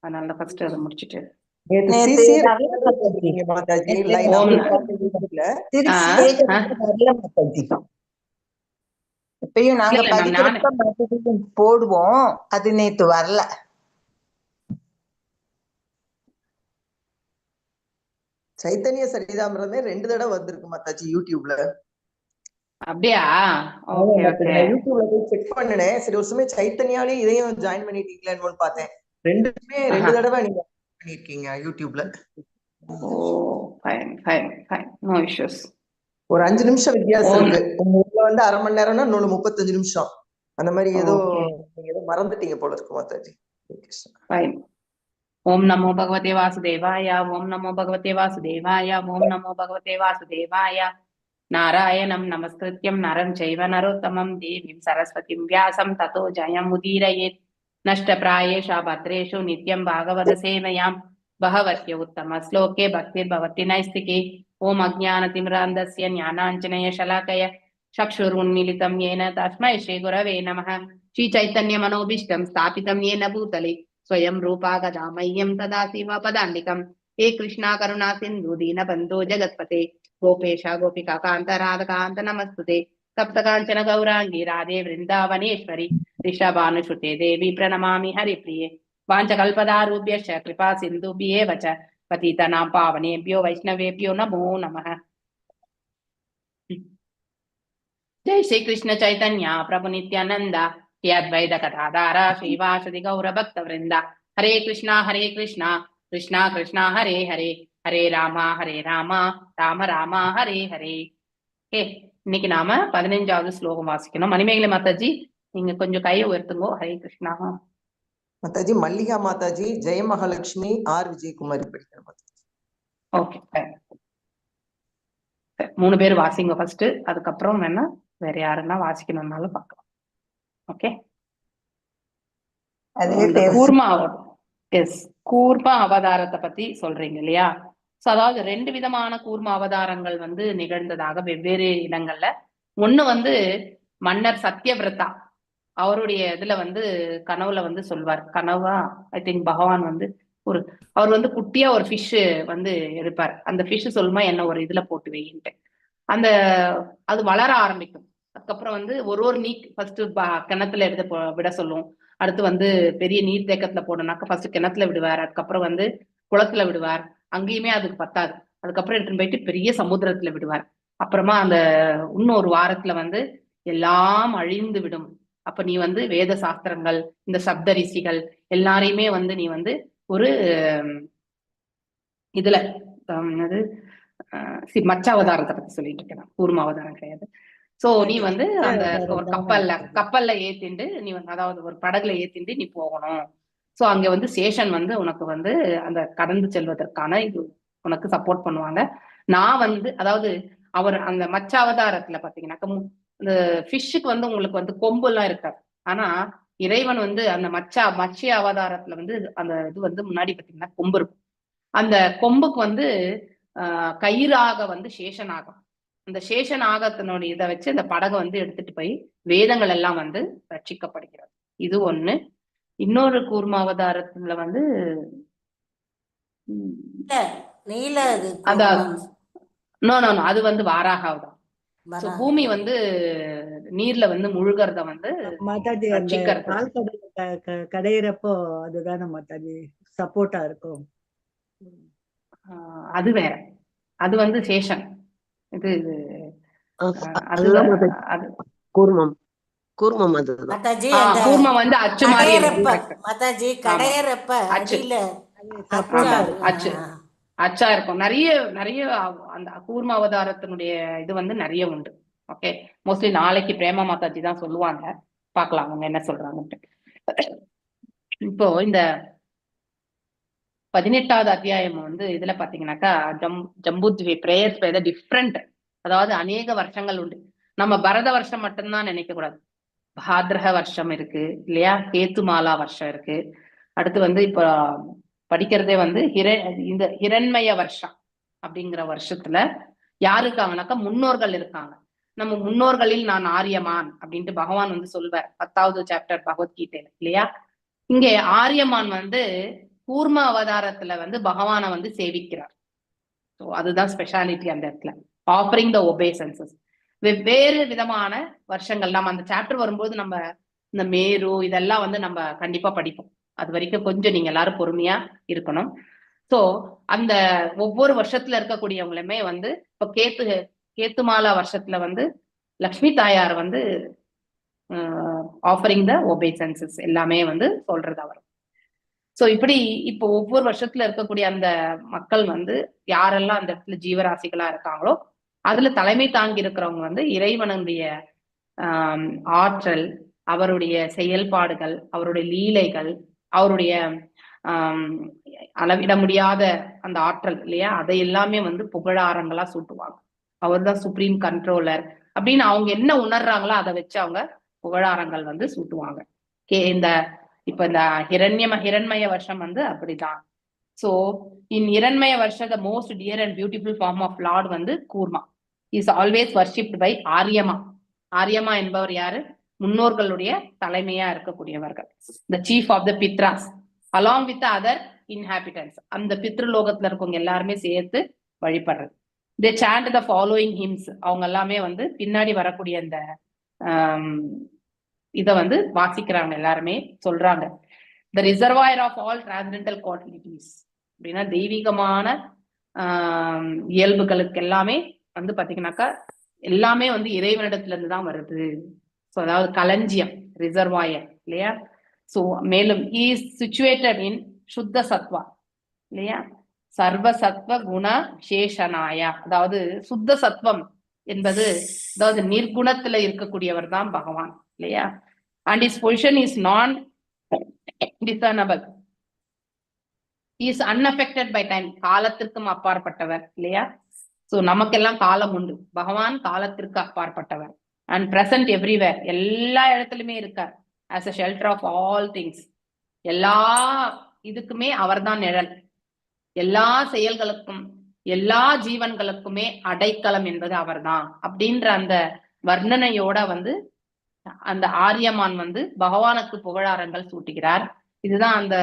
அதனால ஃபர்ஸ்ட் அதை முடிச்சுட்டு இப்பயும் நாங்க போடுவோம். அது நேத்து வரல. சைத்தன்ய சரிதாமிரமே 2 தடவை வந்திருக்கு மாதாஜி யூடியூப்ல. அப்படியா? யூடியூப்ல போய் செக் பண்ணனேன். சரி ஒரு சமயம் சைத்தன்யாலே இதையும் ஜாயின் பண்ணிட்டீங்களான்னு பார்த்தேன். 2 தடவை நீங்க பண்ணிருக்கீங்க யூடியூப்ல. No issues. ஒரு 5 நிமிஷம் வித்தியாசம் இருக்கு. உங்க வந்து 1/2 மணி நேரம்னா இன்னொரு 35 நிமிஷம். அந்த மாதிரி ஏதோ மறந்துட்டீங்க போல இருக்கு மாதாஜி. ஓம் நமோ பகவதே வாசுதேவாய. ஓம் நமோ பகவதே வாசுதேவாய. ஓம் நமோ பகவதே வாசுதேவாய. நாராயணம் நமஸ்கிருத்யம் நரம் சைவ நரோத்தமம் தேவீம் சரஸ்வதிம் வியாசம் ததோ ஜயமுதீரயேத். நஷ்டப்ராயேஷு பத்ரேஷு நித்யம் பாகவத சேவையாம் பகவத்ய உத்தம ஸ்லோகே பக்திர்பவதி நைஸ்திகே. ஓம் அஜ்ஞானதிமிராந்தஸ்ய ஞானாஞ்சனய ஷலாகய சக்ஷுருன்மிலிதம் येन तस्मै श्रीगुरवे नमः. श्रीचैतन्यमनोभीष्टं स्थापितं येन भूतले स्वयं रूपा गजामह्यं तदासि वपदान्तिकम्. हे कृष्णा करुणा सिन्धु दीनबन्धो जगत्पते गोपेश गोपिका कान्त राधकान्त नमस्तुते. सप्तकाञ्चन गौराङ्गी राधे वृन्दावनेश्वरी ऋषभानुसुते देवी प्रणमामि हरिप्रिये. वाञ्छकल्पदारुभ्यश्च कृपा सिन्धुभ्येव च पतितानां पावनेभ्यो वैष्णवेभ्यो नमो नमः. जय श्री कृष्ण चैतन्य प्रभु नित्यानंद हे अद्वैत कथाधार श्रीवासदि गौर भक्त वृंदा. हरे कृष्णा कृष्णा कृष्णा हरे हरे हरे राम राम राम हरे हरे. இன்னைக்கு நாம 15வது ஸ்லோகம் வாசிக்கணும். மணிமேகலை மாதாஜி நீங்க கொஞ்சம் கையை உயர்த்துங்கோ. ஹரே கிருஷ்ணா மாதாஜி. மல்லிகா மாதாஜி, ஜெய மகாலட்சுமி, ஆர் விஜயகுமாரி படிக்கிற மாதாஜி. ஓகே 3 பேர் வாசிங்க ஃபர்ஸ்ட். அதுக்கப்புறம் வேணா வேற யாருன்னா வாசிக்கணும்னாலும் பார்க்கலாம். ஓகே. கூர்மா அவதாரத்தை பத்தி சொல்றீங்க இல்லையா? சோ அதாவது 2 விதமான கூர்ம அவதாரங்கள் வந்து நிகழ்ந்ததாக வெவ்வேறு இடங்கள்ல. ஒண்ணு வந்து மன்னர் சத்யவிரதா அவருடைய இதுல வந்து கனவுல வந்து சொல்வார். கனவா ஐ திங்க் பகவான் வந்து அவர் வந்து குட்டியா ஒரு ஃபிஷ் வந்து எடுப்பார். அந்த ஃபிஷ் சொல்லுமா என்ன ஒரு இதுல போட்டு வையின்ட்டு அது வளர ஆரம்பிக்கும். அதுக்கப்புறம் வந்து ஒரு நீட் ஃபர்ஸ்ட் கிணத்துல எடுத்து விட சொல்லும். அடுத்து வந்து பெரிய நீர் தேக்கத்துல போடனாக்க ஃபர்ஸ்ட் கிணத்துல விடுவார். அதுக்கப்புறம் வந்து குளத்துல விடுவார். அங்கேயுமே அதுக்கு பத்தாது. அதுக்கப்புறம் எடுத்துன்னு போயிட்டு பெரிய சமுத்திரத்துல விடுவார். அப்புறமா அந்த இன்னொரு வாரத்துல வந்து எல்லாம் அழிந்து விடும். அப்ப நீ வந்து வேத சாஸ்திரங்கள் இந்த சப்த ரிஷிகள் எல்லாரையுமே வந்து நீ வந்து ஒரு இதுல மச்ச அவதாரத்தை பத்தி சொல்லிட்டு இருக்கேன். கூர்ம அவதாரம் கிடையாது. சோ நீ வந்து அந்த ஒரு கப்பல்ல ஏத்திண்டு நீ வந்து அதாவது ஒரு படகுல ஏத்திண்டு நீ போகணும். சோ அங்க வந்து சேஷன் வந்து உனக்கு வந்து அந்த கடந்து செல்வதற்கான இது உனக்கு சப்போர்ட் பண்ணுவாங்க. நான் வந்து அதாவது அவர் அந்த மச்ச அவதாரத்துல பாத்தீங்கன்னாக்க இந்த ஃபிஷ்ஷுக்கு வந்து உங்களுக்கு வந்து கொம்பு எல்லாம் இருக்காது. ஆனா இறைவன் வந்து அந்த மத்ய அவதாரத்துல வந்து அந்த இது வந்து முன்னாடி பாத்தீங்கன்னா கொம்பு இருக்கும். அந்த கொம்புக்கு வந்து கயிறாக வந்து சேஷனாகும். அந்த சேஷநாகத்தினுடைய இதை வச்சு அந்த படகை வந்து எடுத்துட்டு போய் வேதங்கள் எல்லாம் வந்து ரட்சிக்கப்படுகிறது. இது ஒண்ணு. இன்னொரு கூர்ம அவதாரத்துல வந்து அது வந்து வாராக அவதாரம். பூமி வந்து நீர்ல வந்து முழுகிறத வந்து கடையிறப்போ அதுதானே மாதாஜி சப்போர்ட்டா இருக்கும். அது வேற. அது வந்து சேஷன். இது கூர்மம் கூர்மம் வந்து அச்சு மாதிரி அச்சா இருக்கும். நிறைய அந்த கூர்ம அவதாரத்தினுடைய இது வந்து நிறைய உண்டு. ஓகே. மோஸ்ட்லி நாளைக்கு பிரேமா மாதாஜி தான் சொல்லுவாங்க. பார்க்கலாம் அவங்க என்ன சொல்றாங்கன்ட்டு. இப்போ இந்த 18வது அத்தியாயம் வந்து இதுல பாத்தீங்கன்னாக்கா ஜம்புத்வி பிரேயர்ஸ் டிஃப்ரெண்ட். அதாவது அநேக வருஷங்கள் உண்டு. நம்ம பரத வருஷம் மட்டும்தான் நினைக்க கூடாது. பாத்ரக வருஷம் இருக்கு இல்லையா? கேத்துமாலா வருஷம் இருக்கு. அடுத்து வந்து இப்ப படிக்கிறதே வந்து இந்த ஹிரண்மய வருஷம் அப்படிங்கிற வருஷத்துல யாருக்காங்கனாக்கா முன்னோர்கள் இருக்காங்க. நம்ம முன்னோர்களில் நான் ஆரியமான் அப்படின்ட்டு பகவான் வந்து சொல்வார் 10வது சாப்டர் பகவத்கீதையில இல்லையா? இங்கே ஆரியமான் வந்து கூர்ம அவதாரத்துல வந்து பகவானை வந்து சேவிக்கிறார். ஸோ அதுதான் ஸ்பெஷாலிட்டி அந்த இடத்துல, ஆஃபரிங் த ஒபேசன்சஸ். வெவ்வேறு விதமான வருஷங்கள் நம்ம அந்த சாப்டர் வரும்போது நம்ம இந்த மேரு இதெல்லாம் வந்து நம்ம கண்டிப்பா படிப்போம். அது வரைக்கும் கொஞ்சம் நீங்க எல்லாரும் பொறுமையா இருக்கணும். ஸோ அந்த ஒவ்வொரு வருஷத்துல இருக்கக்கூடியவங்களுமே வந்து இப்ப கேத்துமாலா வருஷத்துல வந்து லக்ஷ்மி தாயார் வந்து ஆஃபரிங் த ஒபேசன்சஸ் எல்லாமே வந்து சொல்றது அவர். ஸோ இப்படி இப்போ ஒவ்வொரு வருஷத்துல இருக்கக்கூடிய அந்த மக்கள் வந்து யாரெல்லாம் அந்த இடத்துல ஜீவராசிகளா இருக்காங்களோ அதுல தலைமை தாங்கி இருக்கிறவங்க வந்து இறைவனுடைய ஆற்றல், அவருடைய செயல்பாடுகள், அவருடைய லீலைகள், அவருடைய அளவிட முடியாத அந்த ஆற்றல் இல்லையா, அதை எல்லாமே வந்து புகழாரங்களா சூட்டுவாங்க. அவர் தான் சுப்ரீம் கண்ட்ரோலர் அப்படின்னு அவங்க என்ன உணர்றாங்களோ அதை வச்சு அவங்க புகழாரங்கள் வந்து சூட்டுவாங்க. இந்த இப்ப இந்த ஹிரண்மய வருஷம் வந்து அப்படிதான். சோ இன் இரண்மய வருஷம் the most dear and beautiful form of lord வந்து Kurma is always worshipped by Aryama. Aryama என்பவர் யாரு? முன்னோர்களுடைய தலைமையா இருக்கக்கூடியவர்கள், the chief of the Pitras along with other inhabitants. அந்த பித்ருலோகத்துல இருக்கவங்க எல்லாருமே சேர்த்து வழிபடுறது. They chant the following hymns. அவங்க எல்லாமே வந்து பின்னாடி வரக்கூடிய அந்த இத வந்து வாசிக்கிறாங்க, எல்லாருமே சொல்றாங்க. The reservoir of all transcendental qualities அப்படின்னா தெய்வீகமான இயல்புகளுக்கு எல்லாமே வந்து பாத்தீங்கன்னாக்கா எல்லாமே வந்து இறைவனிடத்துல இருந்து தான் வருது. ஸோ அதாவது களஞ்சியம், ரிசர்வாயர் இல்லையா. ஸோ மேலும் இஸ் சிச்சுவேட்டட் இன் சுத்த சத்வா இல்லையா, சர்வ சத்வ குண சேஷனாயா. அதாவது சுத்த சத்வம் என்பது அதாவது நிர்குணத்துல இருக்கக்கூடியவர் தான் பகவான் இல்லையா. அண்ட் இஸ் பொசிஷன் இஸ் நான் டிசர்னபிள், இஸ் அன்அஃபெக்டட் பை டைம். காலத்திற்கும் அப்பாற்பட்டவர் இல்லையா. ஸோ நமக்கெல்லாம் காலம் உண்டு, பகவான் காலத்திற்கு அப்பாற்பட்டவர். அண்ட் பிரசன்ட் எவ்ரிவேர், எல்லா இடத்துலயுமே இருக்கார். As a shelter of all things, எல்லா இதுக்குமே அவர்தான் நிழல். எல்லா செயல்களுக்கும் எல்லா ஜீவன்களுக்குமே அடைக்கலம் என்பது அவர்தான் அப்படின்ற அந்த வர்ணனையோட வந்து அந்த ஆரியமான் வந்து பகவானுக்கு புகழாரங்கள் சூட்டுகிறார். இதுதான் அந்த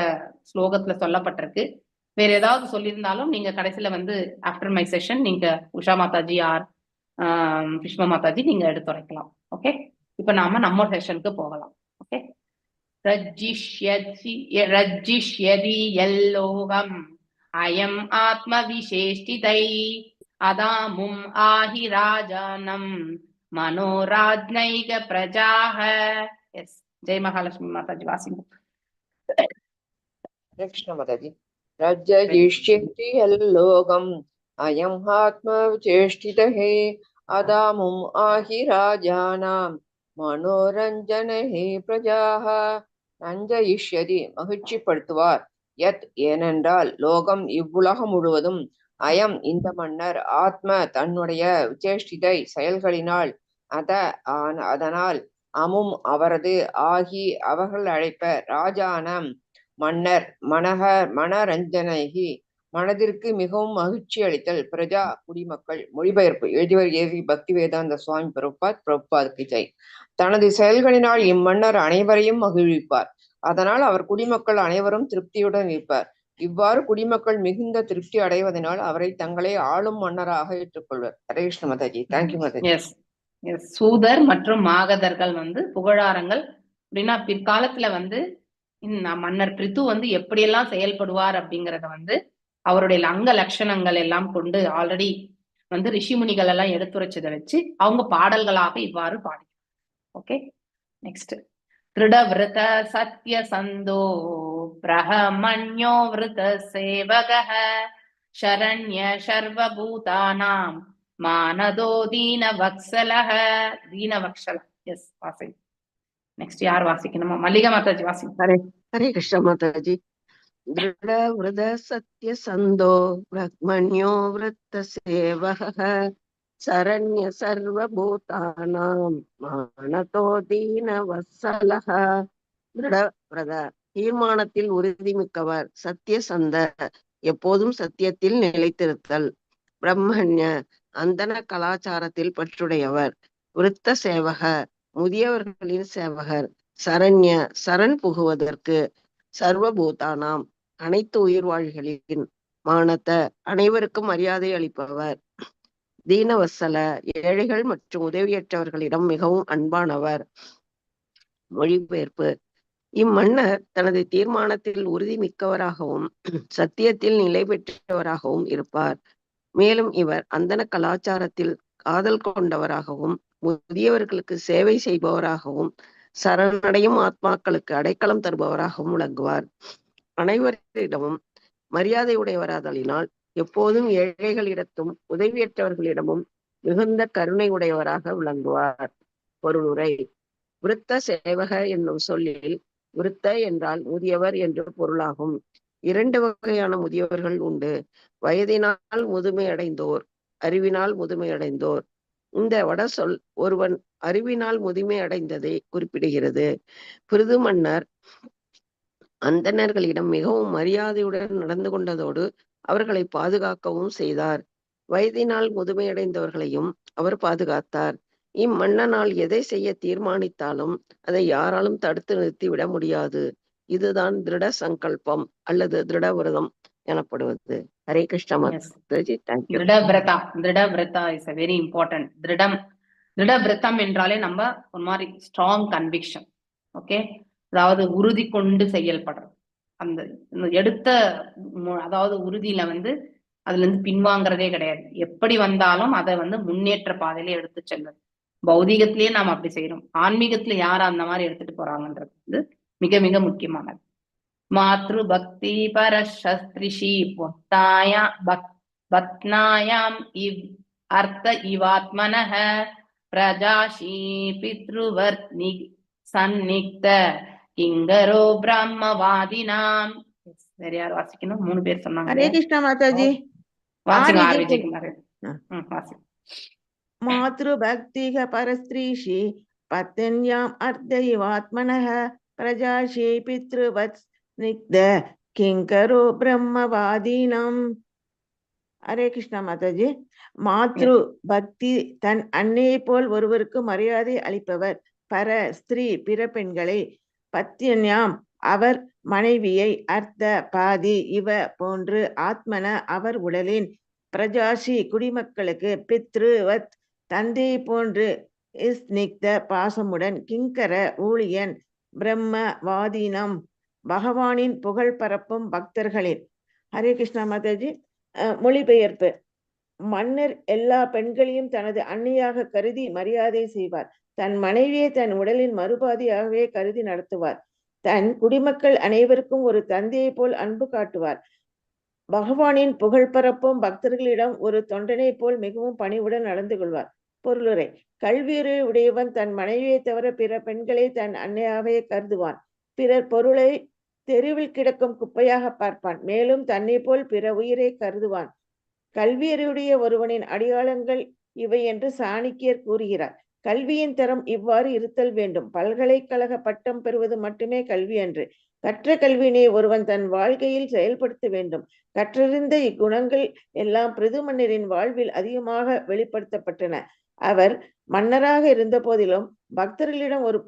ஸ்லோகத்துல சொல்லப்பட்டிருக்கு. வேற ஏதாவது சொல்லியிருந்தாலும் நீங்க கடைசியில வந்து ஆஃப்டர் மை செஷன் நீங்க உஷா மாதாஜி ஆர் பிஷ்மா மாதாஜி நீங்க எடுத்துரைக்கலாம். ஓகே, இப்ப நாம நம்ம செஷனுக்கு போகலாம். ஓகே, ரஜ்ஜிஷ்யதி யல்லோகம் அயம் ஆத்ம விசேஷ்டிதை அதாமும் ஆஹி ராஜானம் மனோராஜ்னைக பிரஜாஹ. எஸ், ஜெய் மகாலட்சுமி மாதாஜி வாசிங்க. कृष्ण माताजी। रज्जिष्यति यल्लोकम् अयम् आत्मविचेष्टितः अदामुम् आहि राजानां मनोरञ्जनैः प्रजाः. ரஞ்சயிஷ்யதி மகிழ்ச்சிப்படுத்துவார், யத் ஏனென்றால், லோகம் இவ்வுலகம் முழுவதும், அயம் இந்த மன்னர், ஆத்ம தன்னுடைய விசேஷ்டிதை செயல்களினால், அதனால், அமும் அவரது, ஆகி அவர்கள் அழைப்ப, ராஜானம் மன்னர், மனரஞ்சனகி மனதிற்கு மிகவும் மகிழ்ச்சி அளித்தல், பிரஜா குடிமக்கள். மொழிபெயர்ப்பு எழுதியவர் ஏவி பக்தி வேதாந்த சுவாமி பிரபுபாத் ஜெய். தனது செயல்களினால் இம்மன்னர் அனைவரையும் மகிழ்விப்பார். அதனால் அவர் குடிமக்கள் அனைவரும் திருப்தியுடன் இருப்பார். இவ்வாறு குடிமக்கள் மிகுந்த திருப்தி அடைவதனால் அவரை தங்களை ஆளும் மன்னராக ஏற்றுக்கொள்வர். ஹரே கிருஷ்ண மாதாஜி. தேங்க்யூ மாதாஜி. சூதர் மற்றும் மாகதர்கள் வந்து புகழாரங்கள் அப்படின்னா பிற்காலத்துல வந்து மன்னர் பிரித்து வந்து எப்படியெல்லாம் செயல்படுவார் அப்படிங்கறத வந்து அவருடைய அங்க லட்சணங்கள் எல்லாம் கொண்டு ஆல்ரெடி வந்து ரிஷிமுனிகள் எல்லாம் எடுத்துரைச்சதை வச்சு அவங்க பாடல்களாக இவ்வாறு பாடி. Okay, next. திருடவிரத சத்ய சந்தோ பிரஹமண்யோ விருத சேவகः சரண்ய சர்வபூதானாம் மானதோ தீனவத்சலः. தீனவத்சல. எஸ், வாசி. நெக்ஸ்ட் யார் வாசிக்கணுமா? மல்லிகா மாதாஜி வாசிங்க. ஹரே கிருஷ்ண மாதாஜி. திருட விரத சத்ய சந்தோ பிரஹ்மண்யோ விருத்த சேவகः சரண்ய சர்வபூதானாம் மானதோ தீனவத்சலः. திருட விரத தீர்மானத்தில் உறுதிமிக்கவர், சத்தியசந்த எப்போதும் சத்தியத்தில் நிலைத்திருத்தல், பிரம்மண்ய அந்தன கலாச்சாரத்தில் பற்றுடையவர், விருத்த சேவக முதியவர்களின் சேவகர், சரண்ய சரண் புகுவதற்கு, சர்வபூதானாம் அனைத்து உயிர்வாழிகளின் மானத்த அனைவருக்கும் மரியாதை அளிப்பவர். தீனவத்சல ஏழைகள் மற்றும் உதவியற்றவர்களிடம் மிகவும் அன்பானவர். மொழிபெயர்ப்பு. இம்மன்னர் தனது தீர்மானத்தில் உறுதி மிக்கவராகவும் சத்தியத்தில் நிலை பெற்றவராகவும் இருப்பார். மேலும் இவர் அந்தன கலாச்சாரத்தில் காதல் கொண்டவராகவும் முதியவர்களுக்கு சேவை செய்பவராகவும் சரணடையும் ஆத்மாக்களுக்கு அடைக்கலம் தருபவராகவும் விளங்குவார். அனைவரிடமும் மரியாதை உடையவராதலினால் எப்போதும் ஏழைகளிடத்தும் உதவியற்றவர்களிடமும் மிகுந்த கருணை உடையவராக விளங்குவார். பொருளுரை. விருத்த சேவக என்னும் சொல்லில் விருத்த என்றால் முதியவர் என்று பொருளாகும். 2 வகையான முதியவர்கள் உண்டு. வயதினால் முதுமை அடைந்தோர், அறிவினால் முதுமை அடைந்தோர். இந்த வட சொல் ஒருவன் அறிவினால் முதுமை அடைந்ததை குறிப்பிடுகிறது. பிருது மன்னர் அந்தணர்களிடம் மிகவும் மரியாதையுடன் நடந்து கொண்டதோடு அவர்களை பாதுகாக்கவும் செய்தார். வயதினால் முதுமையடைந்தவர்களையும் அவர் பாதுகாத்தார். இம்மன்னனால் எதை செய்ய தீர்மானித்தாலும் அதை யாராலும் தடுத்து நிறுத்திவிட முடியாது. இதுதான் திருட சங்கல்பம் அல்லது திருட விரதம் எனப்படுவது. ஹரே கிருஷ்ண மாதாஜி. தேங்க்யூ. திருட விரதா இஸ் a very important. திருட விரதம் என்றாலே நம்ம ஒரு மாதிரி ஸ்ட்ராங் கன்விக்ஷன். ஓகே, அதாவது உறுதி கொண்டு செயல்படுறது. அந்த எடுத்த அதாவது உறுதியில அதுல இருந்து பின்வாங்கிறதே கிடையாது. எப்படி வந்தாலும் அதை முன்னேற்ற பாதையில எடுத்து செல்வது. பௌதிகத்திலேயே நாம் அப்படி செய்யறோம். ஆன்மீகத்துல யார் அந்த மாதிரி எடுத்துட்டு போறாங்கன்றது மிக மிக முக்கியமானது. மாத்ரு பக்தி பரஸ்திரிஷி பத்னாயாம் இவ் அர்த்த இவாத்மனஹ பிரஜாஷி பித்ருவர்த்னி சந்நிக்த கிங்கரோ பிரம்மவாதினாம். வேற யார் வாசிக்கணும்? 3 பேர் சொன்னாங்க. ஹரே கிருஷ்ணா மாதாஜி. வாசிங்க. ஆர் விஜயகுமார் வாசிங்க. மாத்ரு பக்திக பரஸ்திரீஷி பத்ன்யாம் அர்த்த இவாத்மனஹ பிரஜாஷி பித்ருவத் ஸ்னிக்த கிங்கரோ பிரம்மவாதீனம். ஹரே கிருஷ்ணா மாதாஜி. மாத்ரு பக்தி தன் அன்னையை போல் ஒருவருக்கு மரியாதை அளிப்பவர். பர ஸ்திரீ பிற பெண்களை, பத்யன்யாம் அவர் மனைவியை, அர்த்த பாதி இவ போன்று, ஆத்மன அவர் உடலின், பிரஜாஷி குடிமக்களுக்கு, பித்ருவத் தந்தையை போன்று, ஸ்னிக்த பாசமுடன், கிங்கர ஊழியன், பிரம்ம வாதீனம் பகவானின் புகழ் பரப்பும் பக்தர்களின். ஹரே கிருஷ்ணா மாதாஜி. மொழிபெயர்ப்பு. மன்னர் எல்லா பெண்களையும் தனது அன்னையாக கருதி மரியாதை செய்வார். தன் மனைவியை தன் உடலின் மறுபாதியாகவே கருதி நடத்துவார். தன் குடிமக்கள் அனைவருக்கும் ஒரு தந்தையை போல் அன்பு காட்டுவார். பகவானின் புகழ் பரப்பும் பக்தர்களிடம் ஒரு தொண்டனை போல் மிகவும் பணிவுடன் நடந்து கொள்வார். பொருளுரை. கல்வியுறை உடையவன் தன் மனைவியை தவிர பிற பெண்களை தன் அன்னையாகவே கருதுவான். பிறர் பொருளை தெருவில் கிடக்கும் குப்பையாக பார்ப்பான். மேலும் தன்னை போல் பிற உயிரை கருதுவான். கல்வியறிவுடைய ஒருவனின் அடையாளங்கள் இவை என்று சாணக்கியர் கூறுகிறார். கல்வியின் தரம் இவ்வாறு இருத்தல் வேண்டும். பல்கலைக்கழக பட்டம் பெறுவது மட்டுமே கல்வி அன்று. கற்ற கல்வியினை ஒருவன் தன் வாழ்க்கையில் செயல்படுத்த வேண்டும். கற்றறிந்த இக்குணங்கள் எல்லாம் பிருது மன்னரின் வாழ்வில் அதிகமாக வெளிப்படுத்தப்பட்டன. அவர் மன்னராக இருந்த போதிலும் பக்தர்களிடம் ஒரு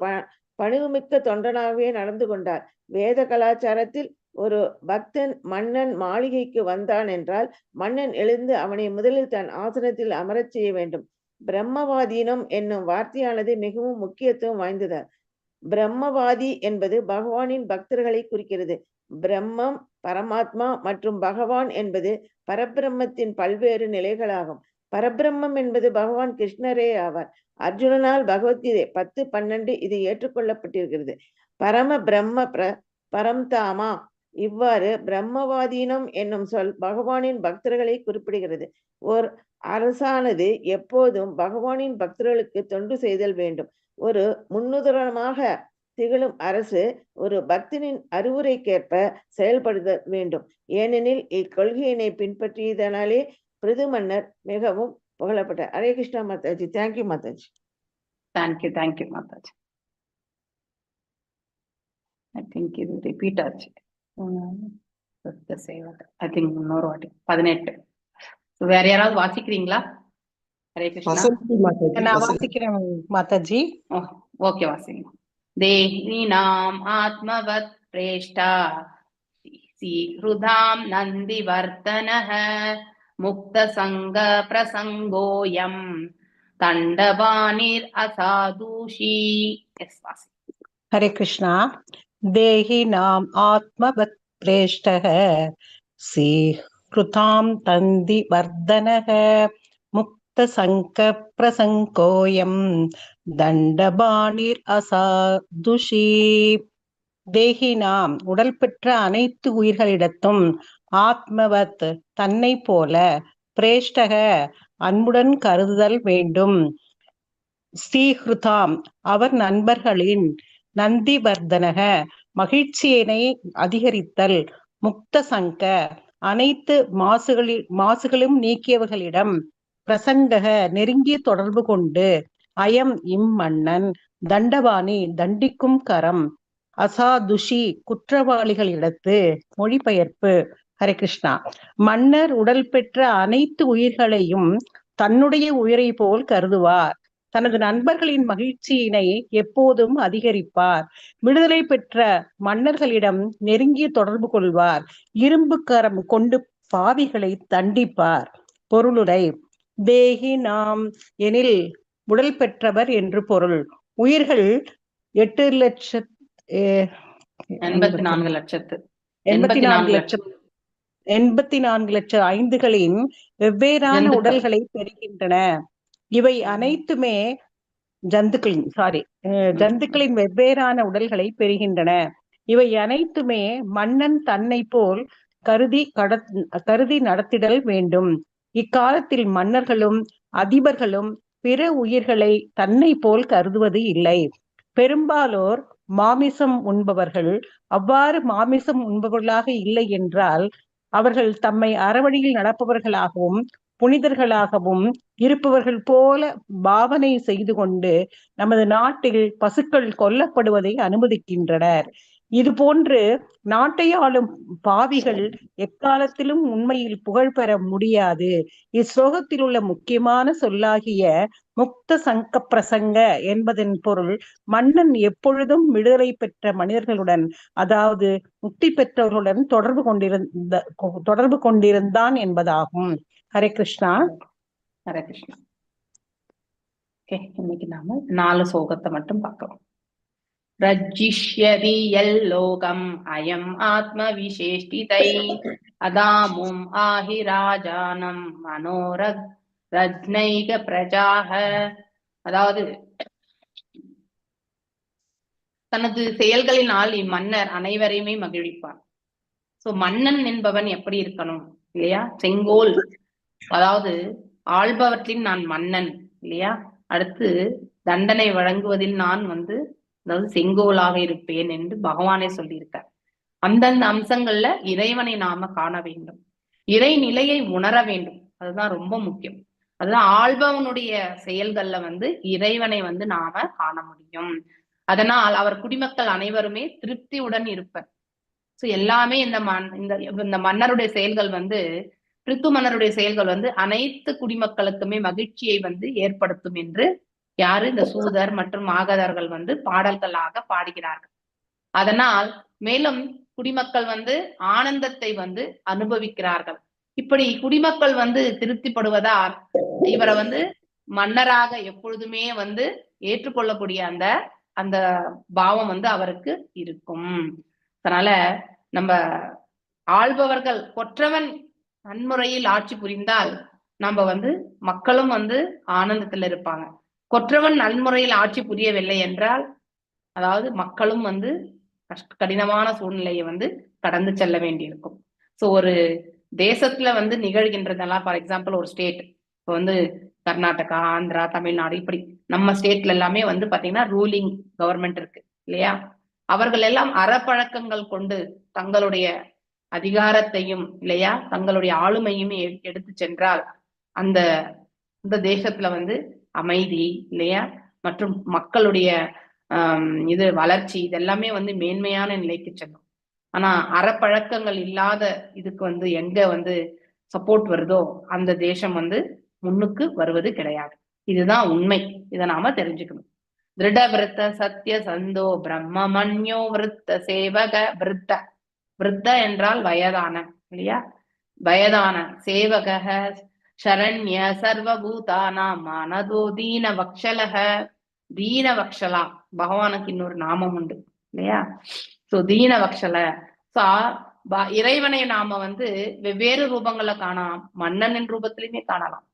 பணிவுமிக்க தொண்டனாகவே நடந்து கொண்டார். வேத கலாச்சாரத்தில் ஒரு பக்தன் மன்னன் மாளிகைக்கு வந்தான் என்றால் மன்னன் எழுந்து அவனை முதலில் தன் ஆசனத்தில் அமரச் செய்ய வேண்டும். பிரம்மவாதீனம் என்னும் வார்த்தையானது மிகவும் முக்கியத்துவம் வாய்ந்தது. பிரம்மவாதி என்பது பகவானின் பக்தர்களை குறிக்கிறது. பிரம்மம், பரமாத்மா மற்றும் பகவான் என்பது பரபிரம்மத்தின் பல்வேறு நிலைகளாகும். பரபிரம்மம் என்பது பகவான் கிருஷ்ணரே ஆவார். அர்ஜுனனால் பகவத்கீதை 10:12 இது ஏற்றுக்கொள்ளப்பட்டிருக்கிறது. பரம பிரம்ம பரம்தாமா. இவ்வாறு பிரம்மவாதீனம் என்னும் சொல் பகவானின் பக்தர்களை குறிப்பிடுகிறது. ஓர் அரசானது எப்போதும் பகவானின் பக்தர்களுக்கு தொண்டு செய்தல் வேண்டும். ஒரு முன்னுதாரணமாக திகழும் அரசு ஒரு பக்தனின் அறிவுரைக்கேற்ப செயல்படுத்த வேண்டும். ஏனெனில் இக்கொள்கையினை பின்பற்றியதனாலே பிருது மன்னர் மிகவும் புகழப்பட்டார். Hare Krishna Mataji. Thank you Mataji. Thank you Mataji. I think இது ரிப்பீட் ஆச்சு. ஐ திங்க் இன்னொரு வாட்டி 18. வேற யாராவது வாசிக்கிறீங்களா? ஹரே கிருஷ்ணா. நான் வாசிக்கிறேன் மாதாஜி. ஓகே, வாசிங்க. தேஹினாம் ஆத்மவத் பிரேஷ்டா சீஹ்ருதாம் நந்திவர்தனஹ முக்தசங்க பிரசங்கோயம் தண்டபாணிர் அசாதூஷி. हरे कृष्णा। देहि नाम आत्मवत् प्रेष्टः सीहृतां तन्ति वर्धनः मुक्त संक प्रसंकोयम தண்டபாணிர் அசாதுஷி. தேகி நாம் உடல் பெற்ற அனைத்து உயிர்களிடத்தும் ஆத்மவத் தன்னை போல பிரேஷ்டக அன்புடன் கருதுதல் வேண்டும். ஸ்ரீஹிருதாம் அவர் நண்பர்களின் நந்திவர்தனக மகிழ்ச்சியினை அதிகரித்தல் முக்த சங்க அனைத்து மாசுகளும் நீக்கியவர்களிடம் பிரசங்கக நெருங்கிய தொடர்பு கொண்டு அயம் இம்மன்னன் தண்டபாணி தண்டிக்கும் கரம் அசாதுஷி குற்றவாளிகளிடத்து. மொழிபெயர்ப்பு. ஹரே கிருஷ்ணா. மன்னர் உடல் பெற்ற அனைத்து உயிர்களையும் தன்னுடைய உயிரை போல் கருதுவார். தனது நண்பர்களின் மகிழ்ச்சியினை எப்போதும் அதிகரிப்பார். விடுதலை பெற்ற மன்னர்களிடம் நெருங்கிய தொடர்பு கொள்வார். இரும்பு கரம் கொண்டு பாவிகளை தண்டிப்பார். பொருளுரை. தேகி நாம் எனில் உடல் பெற்றவர் என்று பொருள். உயிர்கள் 84 லட்சம் ஐந்துகளின் வெவ்வேறான உடல்களை பெறுகின்றன. இவை அனைத்துமே ஜந்துக்களின் வெவ்வேறான உடல்களை பெறுகின்றன. இவை அனைத்துமே மன்னன் தன்னை போல் கருதி நடத்திடல் வேண்டும். இக்காலத்தில் மன்னர்களும் அதிபர்களும் பிற உயிர்களை தன்னை போல் கருதுவது இல்லை. பெரும்பாலோர் மாமிசம் உண்பவர்கள். அவ்வாறு மாமிசம் உண்பவர்களாக இல்லை என்றால் அவர்கள் தம்மை அறவழியில் நடப்பவர்களாகவும் புனிதர்களாகவும் இருப்பவர்கள் போல பாவனை செய்து கொண்டு நமது நாட்டில் பசுக்கள் கொல்லப்படுவதை அனுமதிக்கின்றனர். இது போன்று நாட்டை ஆளும் பாவிகள் எக்காலத்திலும் உண்மையில் புகழ் பெற முடியாது. இஸ்லோகத்தில் உள்ள முக்கியமான சொல்லாகிய முக்த சங்க பிரசங்க என்பதன் பொருள் மன்னன் எப்பொழுதும் விடுதலை பெற்ற மனிதர்களுடன், அதாவது முக்தி பெற்றவர்களுடன் தொடர்பு கொண்டிருந்தான் என்பதாகும். ஹரே கிருஷ்ணா. ஹரே கிருஷ்ணா. இன்னைக்கு நாம 4 ஸ்லோகத்தை மட்டும் பார்க்கலாம். ரஜ்ஜிஷ்யதி யல்லோகம் அயம் ஆத்ம விசேஷ்டிதை அதாமும் ஆஹி ராஜானம் மனோரத் ரஜ்னைக பிரஜாஹ. அதாவது தனது செயல்களினால் இம்மன்னர் அனைவரையுமே மகிழ்விப்பார். சோ மன்னன் என்பவன் எப்படி இருக்கணும் இல்லையா? செங்கோல், அதாவது ஆள்பவற்றின் நான் மன்னன் இல்லையா? அடுத்து தண்டனை வழங்குவதில் நான் அதாவது செங்கோலாக இருப்பேன் என்று பகவானே சொல்லியிருக்கார். அந்தந்த அம்சங்கள்ல இறைவனை நாம காண வேண்டும், இறை நிலையை உணர வேண்டும். அதுதான் ரொம்ப முக்கியம். அதுதான் ஆள்பவனுடைய செயல்கள்ல இறைவனை நாம காண முடியும். அதனால் அவர் குடிமக்கள் அனைவருமே திருப்தியுடன் இருப்பர். சோ எல்லாமே இந்த மன்னருடைய செயல்கள் பிரித்து மன்னருடைய செயல்கள் அனைத்து குடிமக்களுக்குமே மகிழ்ச்சியை ஏற்படுத்தும் என்று யாரு? இந்த சூதர் மற்றும் ஆகதர்கள் பாடல்களாக பாடுகிறார்கள். அதனால் மேலும் குடிமக்கள் ஆனந்தத்தை அனுபவிக்கிறார்கள். இப்படி குடிமக்கள் திருப்திப்படுவதால் இவரை மன்னராக எப்பொழுதுமே ஏற்றுக்கொள்ளக்கூடிய அந்த பாவம் அவருக்கு இருக்கும். அதனால நம்ம ஆள்பவர்கள் கொற்றவன் நன்முறையில் ஆட்சி புரிந்தால் நம்ம மக்களும் ஆனந்தத்துல இருப்பாங்க. கொற்றவன் நன்முறையில் ஆட்சி புரியவில்லை என்றால், அதாவது மக்களும் கடினமான சூழ்நிலையை கடந்து செல்ல வேண்டியிருக்கும். சோ ஒரு தேசத்துல நிகழ்கின்றதெல்லாம், ஃபார் எக்ஸாம்பிள் ஒரு ஸ்டேட் இப்போ கர்நாடகா, ஆந்திரா, தமிழ்நாடு, இப்படி நம்ம ஸ்டேட்ல எல்லாமே பாத்தீங்கன்னா ரூலிங் கவர்மெண்ட் இருக்கு இல்லையா? அவர்கள் எல்லாம் அறப்பழக்கங்கள் கொண்டு தங்களுடைய அதிகாரத்தையும் இல்லையா தங்களுடைய ஆளுமையுமே எடுத்து சென்றால் அந்த தேசத்துல அமைதி இல்லையா மற்றும் மக்களுடைய வளர்ச்சி இதெல்லாமே மேன்மையான நிலைக்கு செல்லும். ஆனா அறப்பழக்கங்கள் இல்லாத இதுக்கு எங்க சப்போர்ட் வருதோ அந்த தேசம் முன்னுக்கு வருவது கிடையாது. இதுதான் உண்மை. இதை நாம தெரிஞ்சுக்கணும். திருட விருத்த சத்திய சந்தோ பிரம்ம மன்யோ விருத்த சேவக விருத்த விருத்த என்றால் வயதான, இல்லையா? வயதான சேவகः சரண்ய சர்வபூதானாம் மானதோ தீன வக்ஷலக. தீன வக்ஷலா பகவானுக்கு இன்னொரு நாமம் உண்டு, இல்லையா? சோ தீன வக்ஷல. சோ இறைவனை நாம வந்து வெவ்வேறு ரூபங்கள்ல காணலாம். மன்னனின் ரூபத்திலுமே காணலாம்.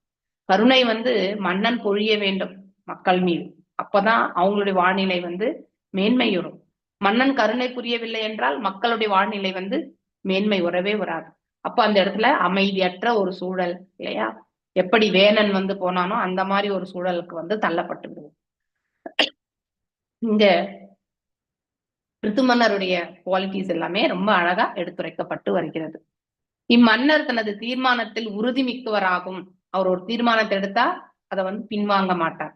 கருணை வந்து மன்னன் பொழிய வேண்டும் மக்கள் மீது, அப்பதான் அவங்களுடைய வாழ்நிலை வந்து மேன்மையுறும். மன்னன் கருணை புரியவில்லை என்றால் மக்களுடைய வாழ்நிலை வந்து மேன்மை உறவே வராது. அப்ப அந்த இடத்துல அமைதியற்ற ஒரு சூழல், இல்லையா? எப்படி வேணன் வந்து போனானோ அந்த மாதிரி ஒரு சூழலுக்கு வந்து தள்ளப்பட்டு விடுவோம். இங்க பிருத்துமன்னருடைய குவாலிட்டிஸ் எல்லாமே ரொம்ப அழகா எடுத்துரைக்கப்பட்டு வருகிறது. இம்மன்னர் தனது தீர்மானத்தில் உறுதி மிக்கவராகும். அவர் ஒரு தீர்மானத்தை எடுத்தா அதை வந்து பின்வாங்க மாட்டார்.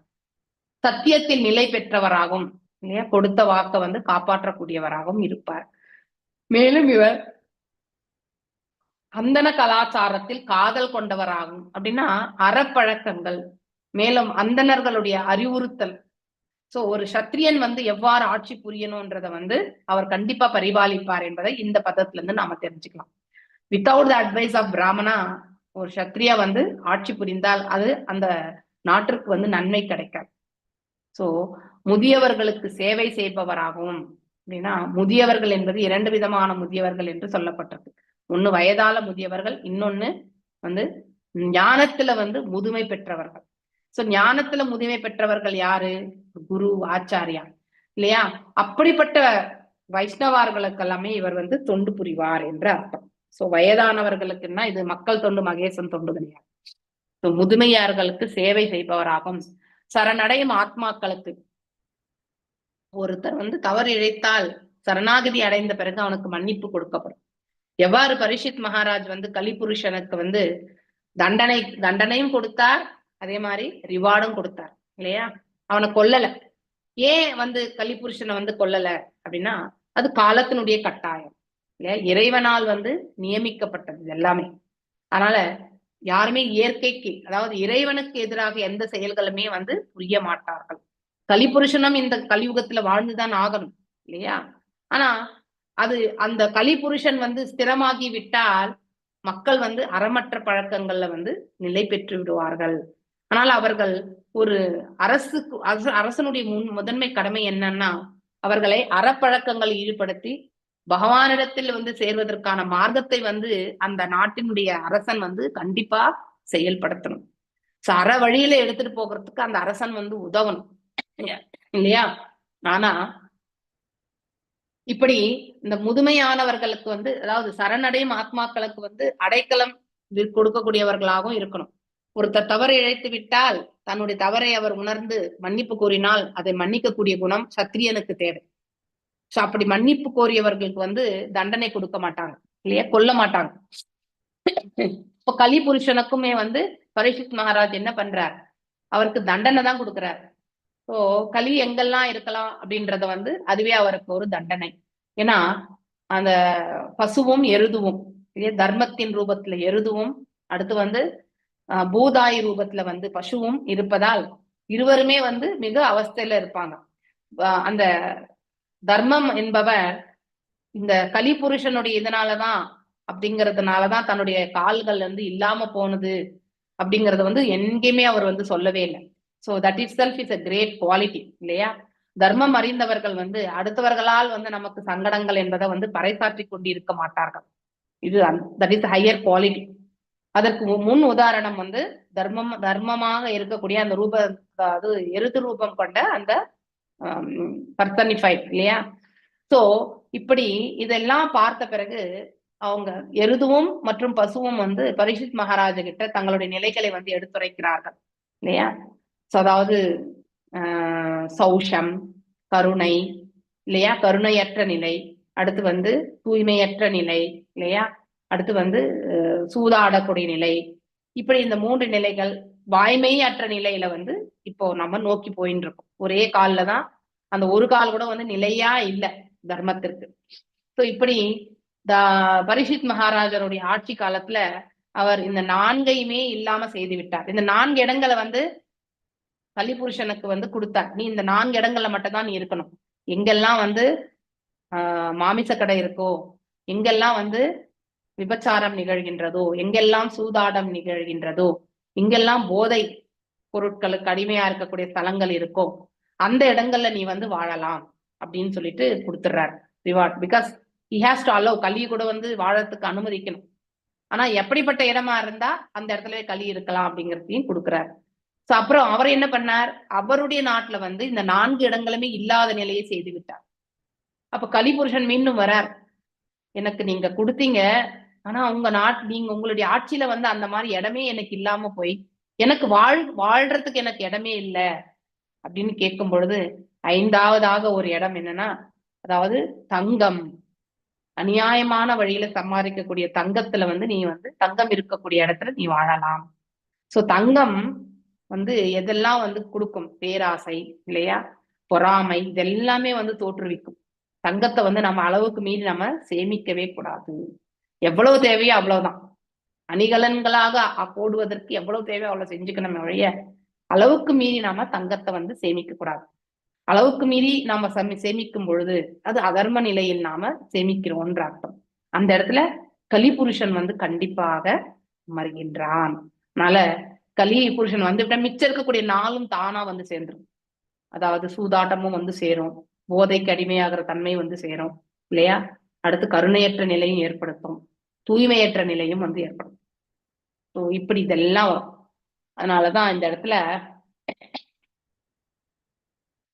சத்தியத்தில் நிலை பெற்றவராகும், இல்லையா? கொடுத்த வாக்க வந்து காப்பாற்றக்கூடியவராகவும் இருப்பார். மேலும் இவர் அந்தன கலாச்சாரத்தில் காதல் கொண்டவராகும். அப்படின்னா அறப்பழக்கங்கள், மேலும் அந்தணர்களுடைய அறிவுறுத்தல். சோ ஒரு சத்திரியன் வந்து எவ்வாறு ஆட்சி புரியணும்ன்றத வந்து அவர் கண்டிப்பா பரிபாலிப்பார் என்பதை இந்த பதத்துல இருந்து நாம தெரிஞ்சுக்கலாம். வித்தவுட் த அட்வைஸ் ஆஃப் பிராமணா ஒரு சத்திரியா வந்து ஆட்சி புரிந்தால் அது அந்த நாட்டிற்கு வந்து நன்மை கிடைக்காது. சோ முதியவர்களுக்கு சேவை செய்பவராகவும், அப்படின்னா முதியவர்கள் என்பது 2 விதமான முதியவர்கள் என்று சொல்லப்பட்டது. ஒண்ணு வயதால முதியவர்கள், இன்னொன்னு வந்து ஞானத்துல வந்து முதுமை பெற்றவர்கள். சோ ஞானத்துல முதுமை பெற்றவர்கள் யாரு? குரு, ஆச்சாரியா, இல்லையா? அப்படிப்பட்ட வைஷ்ணவார்களுக்கு எல்லாமே இவர் வந்து தொண்டு புரிவார் என்று அர்த்தம். சோ வயதானவர்களுக்குன்னா இது மக்கள் தொண்டு, மகேசன் தொண்டு கிடையாது. சோ முதுமையார்களுக்கு சேவை செய்பவராகும். சரணடையும் ஆத்மாக்களுக்கு, ஒருத்தர் வந்து தவறு இழைத்தால் சரணாகதி அடைந்த பிறகு அவனுக்கு மன்னிப்பு கொடுக்கப்படும். எவ்வாறு பரீட்சித் மகாராஜ் வந்து கலிபுருஷனுக்கு வந்து தண்டனையும் கொடுத்தார், அதே மாதிரி ரிவார்டும் கொடுத்தார், இல்லையா? அவனை கொல்லல. ஏன் வந்து கலிபுருஷனை வந்து கொல்லல அப்படின்னா அது காலத்தினுடைய கட்டாயம், இல்லையா? இறைவனால் வந்து நியமிக்கப்பட்டது எல்லாமே. அதனால யாருமே இயற்கைக்கு, அதாவது இறைவனுக்கு எதிராக எந்த செயல்களுமே வந்து புரிய மாட்டார்கள். கலிபுருஷனும் இந்த கலியுகத்துல வாழ்ந்துதான் ஆகணும், இல்லையா? ஆனா அது அந்த கலிபுருஷன் வந்து ஸ்திரமாகி விட்டால் மக்கள் வந்து அறமற்ற பழக்கங்கள்ல வந்து நிலை பெற்று விடுவார்கள். ஆனால் அவர்கள் ஒரு அரசனுடைய முதன்மை கடமை என்னன்னா அவர்களை அறப்பழக்கங்கள் ஈடுபடுத்தி பகவானிடத்தில் வந்து சேர்வதற்கான மார்க்கத்தை வந்து அந்த நாட்டினுடைய அரசன் வந்து கண்டிப்பா செயல்படுத்தணும். அற வழியில எடுத்துட்டு போகிறதுக்கு அந்த அரசன் வந்து உதவணும், இல்லையா? ஆனா இப்படி இந்த முதுமையானவர்களுக்கு வந்து, அதாவது சரணடையும் ஆத்மாக்களுக்கு வந்து அடைக்கலம் கொடுக்கக்கூடியவர்களாகவும் இருக்கணும். ஒருத்தர் தவறு இழைத்து விட்டால் தன்னுடைய தவறை அவர் உணர்ந்து மன்னிப்பு கோரினால் அதை மன்னிக்கக்கூடிய குணம் சத்திரியனுக்கு தேவை. சோ அப்படி மன்னிப்பு கோரியவர்களுக்கு வந்து தண்டனை கொடுக்க மாட்டாங்க, இல்லையா? கொல்ல மாட்டாங்க. இப்ப கலிபுருஷனுக்குமே வந்து பரீட்சித் மகாராஜ் என்ன பண்றார்? அவருக்கு தண்டனை தான் கொடுக்கிறார். ஸோ கலி எங்கெல்லாம் இருக்கலாம் அப்படின்றத வந்து அதுவே அவருக்கு ஒரு தண்டனை. ஏன்னா அந்த பசுவும் எருதுவும், இல்லையா? தர்மத்தின் ரூபத்துல எருதுவும், அடுத்து வந்து பூதாயி ரூபத்துல வந்து பசுவும் இருப்பதால் இருவருமே வந்து மிக அவஸ்தையில இருப்பாங்க. அந்த தர்மம் என்பவர் இந்த கலிபுருஷனுடைய இதனாலதான் அப்படிங்கிறதுனாலதான் தன்னுடைய கால்கள் வந்து இல்லாம போனது அப்படிங்கறத வந்து எங்கேயுமே அவர் வந்து சொல்லவே இல்லை. So that it self is a great quality, இல்லையா? தர்மம் அறிந்தவர்கள் வந்து அடுத்தவர்களால் வந்து நமக்கு சங்கடங்கள் என்பதை வந்து பறைசாற்றி கொண்டு இருக்க மாட்டார்கள். இது தட் இஸ் ஹையர் குவாலிட்டி. அதற்கு முன் உதாரணம் வந்து தர்மமாக இருக்கக்கூடிய அந்த ரூப, அதாவது எருது ரூபம் கொண்ட அந்த பர்சனிஃபைட், இல்லையா? சோ இப்படி இதெல்லாம் பார்த்த பிறகு அவங்க எருதுவும் மற்றும் பசுவும் வந்து பரீட்சித் மகாராஜ கிட்ட தங்களுடைய நிலைகளை வந்து எடுத்துரைக்கிறார்கள், இல்லையா? அதாவது சௌஷம், கருணை, இல்லையா? கருணையற்ற நிலை, அடுத்து வந்து தூய்மையற்ற நிலை, இல்லையா? அடுத்து வந்து சூதாடக்கூடிய நிலை. இப்படி இந்த 3 நிலைகள், வாய்மையற்ற நிலையில வந்து இப்போ நம்ம நோக்கி போயின்னு இருக்கோம். ஒரே கால்ல தான், அந்த ஒரு கால் கூட வந்து நிலையா இல்லை தர்மத்திற்கு. சோ இப்படி பரீட்சித் மகாராஜருடைய ஆட்சி காலத்துல அவர் இந்த 4ஐயுமே இல்லாம செய்து விட்டார். இந்த 4 இடங்களை வந்து கலிபுருஷனுக்கு வந்து கொடுத்தார். நீ இந்த 4 இடங்கள்ல மட்டும் தான் நீ இருக்கணும். எங்கெல்லாம் வந்து மாமிச கடை இருக்கோ, எங்கெல்லாம் வந்து விபச்சாரம் நிகழ்கின்றதோ, எங்கெல்லாம் சூதாடம் நிகழ்கின்றதோ, எங்கெல்லாம் போதை பொருட்களுக்கு அடிமையா இருக்கக்கூடிய ஸ்தலங்கள் இருக்கோ அந்த இடங்கள்ல நீ வந்து வாழலாம் அப்படின்னு சொல்லிட்டு கொடுத்துடுறாரு reward. Because he has to allow, கலியை கூட வந்து வாழறதுக்கு அனுமதிக்கணும். ஆனா எப்படிப்பட்ட இடமா இருந்தா அந்த இடத்துல களி இருக்கலாம் அப்படிங்கிறதையும் கொடுக்குறாரு. சோ அப்புறம் அவர் என்ன பண்ணார், அவருடைய நாட்டுல வந்து இந்த 4 இடங்களுமே இல்லாத நிலையை செய்து விட்டார். அப்ப கலிபுருஷன் மீண்டும் வரார், எனக்கு நீங்க கொடுத்தீங்க, ஆனா உங்க நீங்க உங்களுடைய ஆட்சியில வந்து அந்த மாதிரி இடமே எனக்கு இல்லாம போய் எனக்கு வாழ்றதுக்கு எனக்கு இடமே இல்லை அப்படின்னு கேட்கும் பொழுது 5வதாக ஒரு இடம் என்னன்னா, அதாவது தங்கம், அநியாயமான வழியில சம்பாதிக்கக்கூடிய தங்கத்துல வந்து நீ வந்து தங்கம் இருக்கக்கூடிய இடத்துல நீ வாழலாம். சோ தங்கம் வந்து எதெல்லாம் வந்து கொடுக்கும், பேராசை இல்லையா, பொறாமை, இதெல்லாமே வந்து தோற்றுவிக்கும். தங்கத்தை வந்து நம்ம அளவுக்கு மீறி நம்ம சேமிக்கவே கூடாது. எவ்வளவு தேவையோ அவ்வளவுதான், அணிகலன்களாக போடுவதற்கு எவ்வளவு தேவையோ அவ்வளவு செஞ்சுக்கணும் வழிய அளவுக்கு மீறி நாம தங்கத்தை வந்து சேமிக்க கூடாது. அளவுக்கு மீறி நாம சேமிக்கும் பொழுது அது அதர்ம நிலையில் நாம சேமிக்கிறோம்ன்ற அர்த்தம். அந்த இடத்துல கலிபுருஷன் வந்து கண்டிப்பாக மறுகின்றான். அதனால கலி புருஷன் வந்து மிச்சம் இருக்கக்கூடிய 4ம் தானா வந்து சேர்ந்துரும். அதாவது சூதாட்டமும் வந்து சேரும், போதைக்கு அடிமையாகிற தன்மை வந்து சேரும் இல்லையா, அடுத்து கருணையற்ற நிலையும் ஏற்படுத்தும், தூய்மையற்ற நிலையும் வந்து ஏற்படும். ஸோ இப்படி இதெல்லாம் வரும். அதனாலதான் இந்த இடத்துல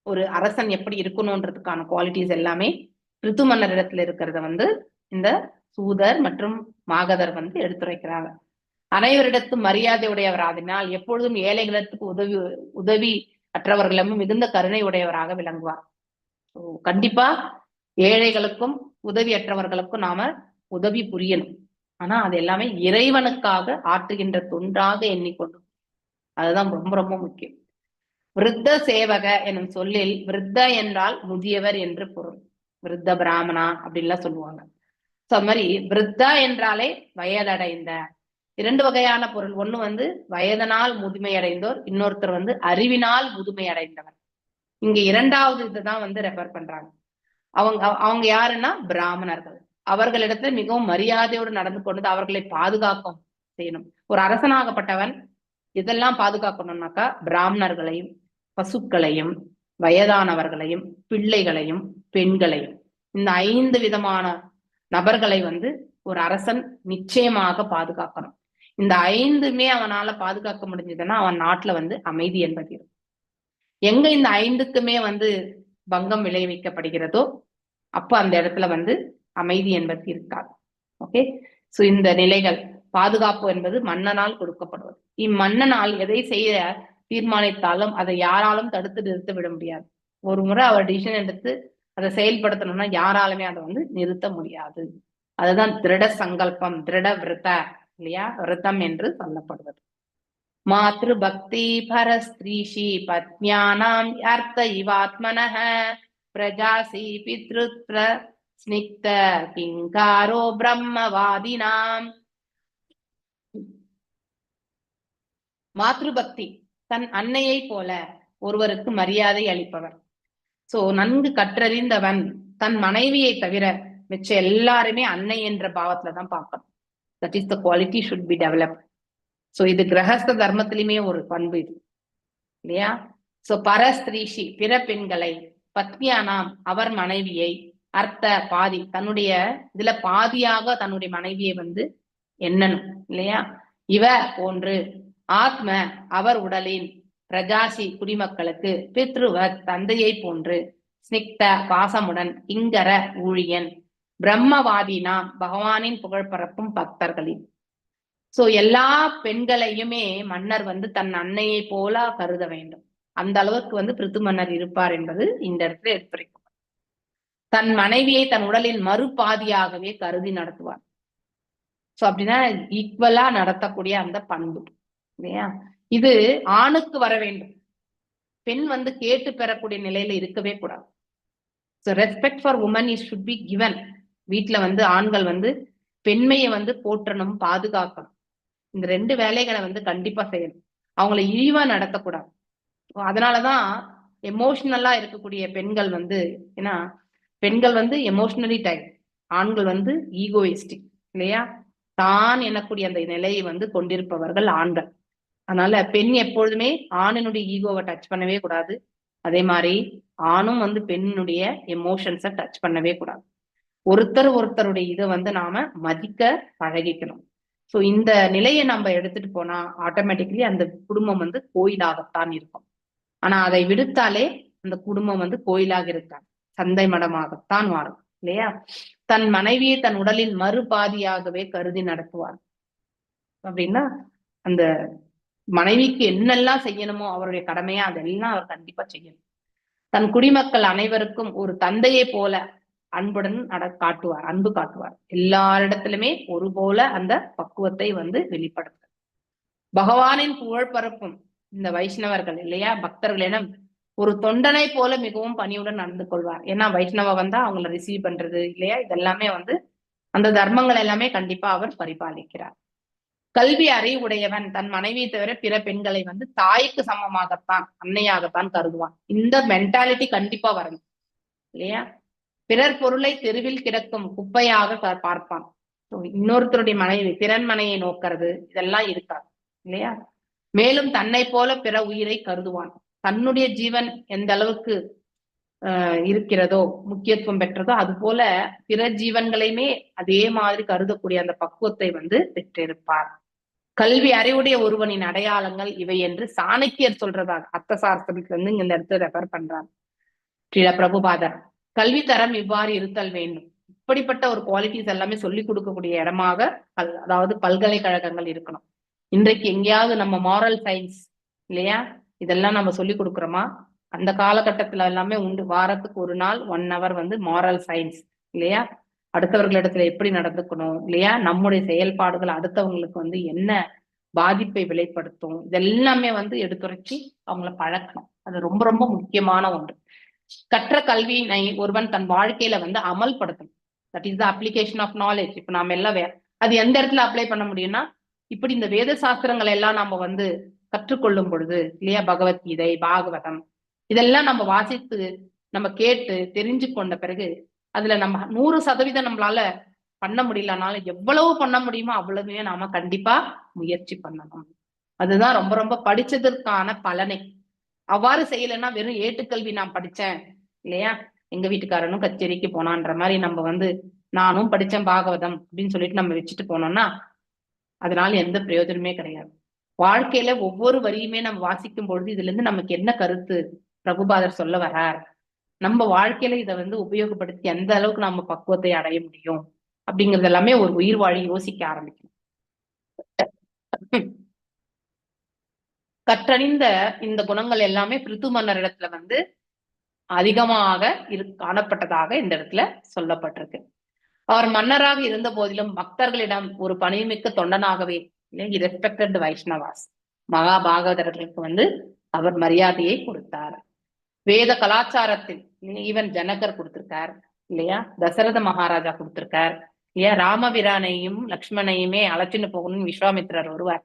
ஒரு அரசன் எப்படி இருக்கணும்ன்றதுக்கான குவாலிட்டிஸ் எல்லாமே ரித்து மன்னர் இடத்துல இருக்கிறத வந்து இந்த சூதர் மற்றும் மாகதர் வந்து எடுத்துரைக்கிறாங்க. அனைவரிடத்தும் மரியாதை உடையவராதினால் எப்பொழுதும் ஏழைகளிடத்துக்கு உதவி அற்றவர்களும் மிகுந்த கருணை உடையவராக விளங்குவார். கண்டிப்பா ஏழைகளுக்கும் உதவியற்றவர்களுக்கும் நாம உதவி புரியணும். ஆனா அது எல்லாமே இறைவனுக்காக ஆற்றுகின்ற தொண்டாக எண்ணிக்கொண்டு, அதுதான் ரொம்ப ரொம்ப முக்கியம். விருத்த சேவக எனும் சொல்லில் விருத்த என்றால் முதியவர் என்று பொருள். விருத்த பிராமணா அப்படின்லாம் சொல்லுவாங்க. சோ அது மாதிரி விருத்தா என்றாலே வயதடைந்த, 2 வகையான பொருள். ஒண்ணு வந்து வயதனால் முதுமை அடைந்தோர், இன்னொருத்தர் வந்து அறிவினால் முதுமை அடைந்தவர். இங்க 2வது இதுதான் வந்து ரெஃபர் பண்றாங்க. அவங்க யாருன்னா பிராமணர்கள். அவர்களிடத்துல மிகவும் மரியாதையோடு நடந்து கொண்டு அவர்களை பாதுகாக்கும் செய்யணும். ஒரு அரசனாகப்பட்டவன் இதெல்லாம் பாதுகாக்கணும்னாக்கா பிராமணர்களையும், பசுக்களையும், வயதானவர்களையும், பிள்ளைகளையும், பெண்களையும், இந்த 5 விதமான நபர்களை வந்து ஒரு அரசன் நிச்சயமாக பாதுகாக்கணும். இந்த 5மே அவனால பாதுகாக்க முடிஞ்சதுன்னா அவன் நாட்டுல வந்து அமைதி என்பது இருக்கும். எங்க இந்த 5க்குமே வந்து பங்கம் விளைவிக்கப்படுகிறதோ அப்ப அந்த இடத்துல வந்து அமைதி என்பது இருக்காது. ஓகே, சோ இந்த நிலைகள் பாதுகாப்பு என்பது மன்னனால் கொடுக்கப்படுவது. இம்மன்னனால் எதை செய்ய தீர்மானித்தாலும் அதை யாராலும் தடுத்து நிறுத்த விட முடியாது. ஒரு முறை அவர் டிசிஷன் எடுத்து அதை செயல்படுத்தணும்னா யாராலுமே அதை வந்து நிறுத்த முடியாது. அதுதான் திருட சங்கல்பம், திருட விரத இல்லையா, விரதம் என்று சொல்லப்படுவது. மாத்ரு பக்தி பரஸ்திரீஷி பத்ஞானாம் அர்த்த இவாத்மனஹ பிரஜாசி பித்ருத்ர ஸ்னிக்த கிங்காரோ பிரம்மவாதினாம். மாத்ருபக்தி, தன் அன்னையை போல ஒருவருக்கு மரியாதை அளிப்பவர். சோ நன்கு கற்றறிந்தவன் தன் மனைவியை தவிர மிச்ச எல்லாருமே அன்னை என்ற பாவத்துலதான் பார்க்கணும். That is the quality should be developed. So இது கிரகஸ்த தர்மத்திலுமே ஒரு பண்பு இது இல்லையா. சோ பரஸ்திரீஷி, பிற பெண்களை, பத்னியானாம் அவர் மனைவியை, அர்த்த பாதி, தன்னுடைய இதுல பாதியாக தன்னுடைய மனைவியை வந்து எண்ணணும் இல்லையா. இவ போன்று ஆத்ம அவர் உடலின், பிரஜாசி குடிமக்களுக்கு, பித்ருவத் தந்தையை போன்று, ஸ்னிக்த பாசமுடன், கிங்கர ஊழியன், பிரம்மவாதினா பகவானின் புகழ் பரப்பும் பக்தர்களின். சோ எல்லா பெண்களையுமே மன்னர் வந்து தன் அன்னையை போல கருத வேண்டும். அந்த அளவுக்கு வந்து பிருத்து மன்னர் இருப்பார் என்பது இந்த இடத்துல எடுத்துரைக்கும். தன் மனைவியை தன் உடலின் மறுபாதியாகவே கருதி நடத்துவார். சோ அப்படின்னா ஈக்குவலா நடத்தக்கூடிய அந்த பண்பு இல்லையா. இது ஆணுக்கு வர வேண்டும், பெண் வந்து கேட்டு பெறக்கூடிய நிலையில இருக்கவே கூடாது. So respect for women is should be given. வீட்டுல வந்து ஆண்கள் வந்து பெண்மையை வந்து போற்றணும், பாதுகாக்கணும். இந்த 2 வேலைகளை வந்து கண்டிப்பா செய்யணும். அவங்களை இழிவா நடத்தக்கூடாது. அதனாலதான் எமோஷனலா இருக்கக்கூடிய பெண்கள் வந்து, ஏன்னா பெண்கள் வந்து எமோஷனலி டைப், ஆண்கள் வந்து ஈகோயிஸ்டிக் இல்லையா, தான் எனக்கூடிய அந்த நிலையை வந்து கொண்டிருப்பவர்கள் ஆண்கள். அதனால பெண் எப்பொழுதுமே ஆணினுடைய ஈகோவை டச் பண்ணவே கூடாது. அதே மாதிரி ஆணும் வந்து பெண்ணுடைய எமோஷன்ஸை டச் பண்ணவே கூடாது. ஒருத்தருடைய இதை வந்து நாம மதிக்க பழகிக்கணும். ஸோ இந்த நிலையை நம்ம எடுத்துட்டு போனா ஆட்டோமேட்டிக்கலி அந்த குடும்பம் வந்து கோயிலாகத்தான் இருக்கும். ஆனா அதை விடுத்தாலே அந்த குடும்பம் வந்து கோயிலாக இருக்காது, சந்தை மடமாகத்தான் மாறும் இல்லையா. தன் மனைவியை தன் உடலின் மறுபாதியாகவே கருதி நடத்துவார். அப்படின்னா அந்த மனைவிக்கு என்னெல்லாம் செய்யணுமோ அவருடைய கடமையா அதெல்லாம் அவர் கண்டிப்பா செய்யணும். தன் குடிமக்கள் அனைவருக்கும் ஒரு தந்தையை போல அன்புடன் அன்பு காட்டுவார். எல்லாரிடத்திலுமே ஒரு போல அந்த பக்குவத்தை வந்து வெளிப்படுத்த பகவானின் புகழ் பரப்பும் இந்த வைஷ்ணவர்கள் இல்லையா, பக்தர்களிடம் ஒரு தொண்டனை போல மிகவும் பணியுடன் நடந்து கொள்வார். ஏன்னா வைஷ்ணவ வந்தா அவங்களை ரிசீவ் பண்றது இல்லையா, இதெல்லாமே வந்து அந்த தர்மங்கள் எல்லாமே கண்டிப்பா அவர் பரிபாலிக்கிறார். கல்வி அறிவுடையவன் தன் மனைவியை தவிர பிற பெண்களை வந்து தாய்க்கு சமமாகத்தான் அன்னையாகத்தான் கருதுவான். இந்த மென்டாலிட்டி கண்டிப்பா வரணும் இல்லையா. பிறர் பொருளை தெருவில் கிடக்கும் குப்பையாக பார்ப்பான். இன்னொருத்தருடைய மனைவி பிறன் மனையை நோக்கிறது இதெல்லாம் இருக்காது இல்லையா. மேலும் தன்னை போல பிற உயிரை கருதுவான். தன்னுடைய ஜீவன் எந்த அளவுக்கு இருக்கிறதோ முக்கியத்துவம் பெற்றதோ அது போல பிற ஜீவன்களையுமே அதே மாதிரி கருதக்கூடிய அந்த பக்குவத்தை வந்து பெற்றிருப்பார். கல்வி அறிவுடைய ஒருவனின் அடையாளங்கள் இவை என்று சாணக்கியர் சொல்றதாக அர்த்தசாஸ்திரத்துல இருந்து இந்த இடத்துல ரெஃபர் பண்றாங்க ஸ்ரீல பிரபுபாதர். கல்வி தரம் இவ்வாறு இருத்தல் வேண்டும். இப்படிப்பட்ட ஒரு குவாலிட்டிஸ் எல்லாமே சொல்லிக் கொடுக்கக்கூடிய இடமாக அதாவது பல்கலைக்கழகங்கள் இருக்கணும். இன்றைக்கு எங்கேயாவது நம்ம மாரல் சயின்ஸ் இல்லையா இதெல்லாம் நம்ம சொல்லி கொடுக்குறோமா? அந்த காலகட்டத்துல எல்லாமே உண்டு. வாரத்துக்கு ஒரு நாள் 1 hour வந்து மாரல் சயின்ஸ் இல்லையா, அடுத்தவர்களிடத்துல எப்படி நடந்துக்கணும் இல்லையா, நம்முடைய செயல்பாடுகள் அடுத்தவங்களுக்கு வந்து என்ன பாதிப்பை விளைப்படுத்தும் இதெல்லாமே வந்து எடுத்துரைச்சி அவங்கள பழக்கணும். அது ரொம்ப ரொம்ப முக்கியமான ஒன்று. கற்ற கல்வியினை ஒருவன் தன் வாழ்க்கையில வந்து அமல்படுத்தணும். That is the application of knowledge. இப்ப நாம எல்லாம் அது எந்த இடத்துல அப்ளை பண்ண முடியும்னா இப்படி இந்த வேத சாஸ்திரங்களை எல்லாம் நம்ம வந்து கற்றுக்கொள்ளும் பொழுது இல்லையா, பகவத்கீதை பாகவதம் இதெல்லாம் நம்ம வாசித்து நம்ம கேட்டு தெரிஞ்சு கொண்ட பிறகு அதுல நம்ம 100% நம்மளால பண்ண முடியலனாலும் எவ்வளவு பண்ண முடியுமோ அவ்வளவுமே நாம கண்டிப்பா முயற்சி பண்ணணும். அதுதான் ரொம்ப ரொம்ப படிச்சதற்கான பலனை. அவ்வாறு செய்யலைன்னா வெறும் ஏட்டுக்கல்வி நான் படிச்சேன் இல்லையா, எங்க வீட்டுக்காரனும் கச்சேரிக்கு போனான்ற மாதிரி நம்ம வந்து நானும் படிச்சேன் பாகவதம் அப்படின்னு சொல்லிட்டு நம்ம வச்சுட்டு போனோம்னா அதனால எந்த பிரயோஜனமே கிடையாது. வாழ்க்கையில ஒவ்வொரு வரியுமே நம்ம வாசிக்கும் பொழுது இதுல இருந்து நமக்கு என்ன கருத்து பிரபுபாதர் சொல்ல வரார், நம்ம வாழ்க்கையில இதை வந்து உபயோகப்படுத்தி எந்த அளவுக்கு நம்ம பக்குவத்தை அடைய முடியும் அப்படிங்கிறது எல்லாமே ஒரு உயிர் வாழி யோசிக்க ஆரம்பிக்கும். கற்றறிந்த இந்த குணங்கள் எல்லாமே பிருத்து மன்னரிடத்துல வந்து அதிகமாக காணப்பட்டதாக இந்த இடத்துல சொல்லப்பட்டிருக்கு. அவர் மன்னராக இருந்த போதிலும் பக்தர்களிடம் ஒரு பணிமிக்க தொண்டனாகவே ரெஸ்பெக்டட் வைஷ்ணவாஸ் மகாபாகவதர்களுக்கு வந்து அவர் மரியாதையை கொடுத்தார். வேத கலாச்சாரத்தில் ஈவன் ஜனகர் கொடுத்திருக்கார் இல்லையா, தசரத மகாராஜா கொடுத்திருக்கார் இல்லையா, ராமபிரானையும் லக்ஷ்மணையுமே அழைச்சின்னு போகணும்னு விஸ்வாமித்திரர் வருவார்.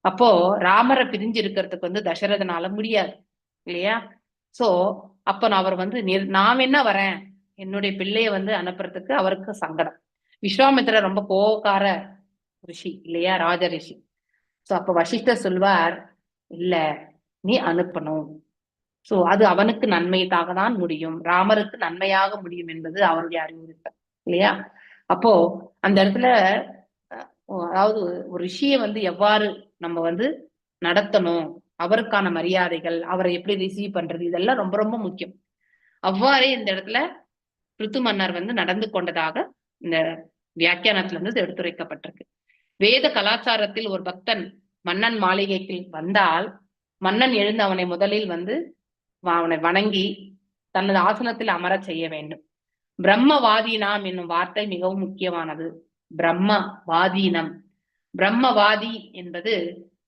அப்போ ராமரை பிரிஞ்சு இருக்கிறதுக்கு வந்து தசரதனால முடியாது இல்லையா. சோ அப்ப அவர் வந்து நான் என்ன வரேன் என்னுடைய பிள்ளைய வந்து அனுப்புறதுக்கு அவருக்கு சங்கடம். விஸ்வாமித்திரர் ரொம்ப கோபக்கார ரிஷி இல்லையா, ராஜ ரிஷி. சோ அப்ப வசிஷ்டர் சொல்வார் இல்ல நீ அனுப்பணும். சோ அது அவனுக்கு நன்மையாக தான் முடியும், ராமருக்கு நன்மையாக முடியும் என்பது அவருடைய அறிவுறுத்தல் இல்லையா. அப்போ அந்த இடத்துல அதாவது ஒரு ரிஷியை வந்து எவ்வாறு நம்ம வந்து நடத்தணும், அவருக்கான மரியாதைகள், அவரை எப்படி ரிசீவ் பண்றது இதெல்லாம் ரொம்ப ரொம்ப முக்கியம். அவ்வாறே இந்த இடத்துல பிருத்து மன்னர் வந்து நடந்து கொண்டதாக இந்த வியாக்கியானத்துல இருந்து எடுத்துரைக்கப்பட்டிருக்கு. வேத கலாச்சாரத்தில் ஒரு பக்தன் மன்னன் மாளிகைக்கு வந்தால் மன்னன் எழுந்து அவனை முதலில் வந்து அவனை வணங்கி தனது ஆசனத்தில் அமர செய்ய வேண்டும். பிரம்மவாதீனாம் என்னும் வார்த்தை மிகவும் முக்கியமானது. பிரம்மவாதீனம், பிரம்மவாதி என்பது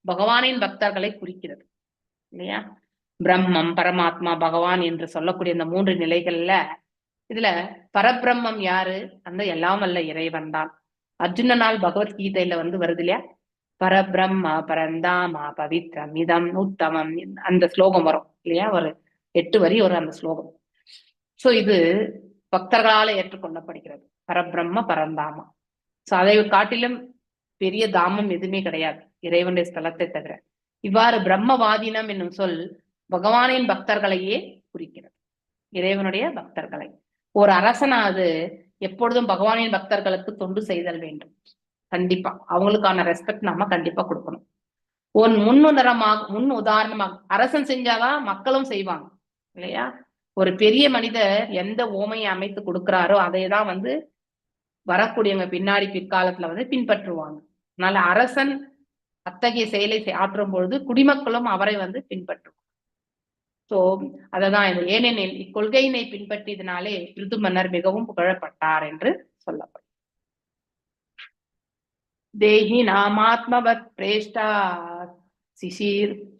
பகவானின் பக்தர்களை குறிக்கிறது இல்லையா. பிரம்மம் பரமாத்மா பகவான் என்று சொல்லக்கூடிய இந்த 3 நிலைகள்ல இதுல பரபிரம்மம் யாரு, அந்த எல்லாம் வல்ல இறைவன் தான். அர்ஜுனனால் பகவத்கீதையில வந்து வருது இல்லையா, பரபிரம்ம பரந்தாமா பவித்ரம் இதம் உத்தமம், அந்த ஸ்லோகம் வரும் இல்லையா, ஒரு 8 வரி ஒரு அந்த ஸ்லோகம். சோ இது பக்தர்களால ஏற்றுக்கொள்ளப்படுகிறது. பரபிரம்ம பரந்தாமம். சோ அதை காட்டிலும் பெரிய தாமம் எதுவுமே கிடையாது இறைவனுடைய ஸ்தலத்தை தவிர. இவ்வாறு பிரம்மவாதினம் என்னும் சொல் பகவானின் பக்தர்களையே குறிக்கிறது, இறைவனுடைய பக்தர்களை. ஒரு அரசனாவது எப்பொழுதும் பகவானின் பக்தர்களுக்கு தொண்டு செய்தல் வேண்டும். கண்டிப்பா அவங்களுக்கான ரெஸ்பெக்ட் நாம கண்டிப்பா கொடுக்கணும். முன் உதாரணமாக அரசன் செஞ்சாதான் மக்களும் செய்வாங்க இல்லையா? ஒரு பெரிய மனிதர் எந்த ஓமையை அமைத்து கொடுக்கிறாரோ அதைதான் வந்து வரக்கூடியவங்க பின்னாடி பிற்காலத்துல வந்து பின்பற்றுவாங்க. அதனால அரசன் அத்தகைய செயலை ஆற்றும் பொழுது குடிமக்களும் அவரை வந்து பின்பற்றுவாங்க. சோ அததான் இது. ஏனெனில் இக்கொள்கையினை பின்பற்றியதனாலே பிருது மன்னர் மிகவும் புகழப்பட்டார் என்று சொல்லப்படும். தேஹி நாமாத்மவத் பிரேஷ்டா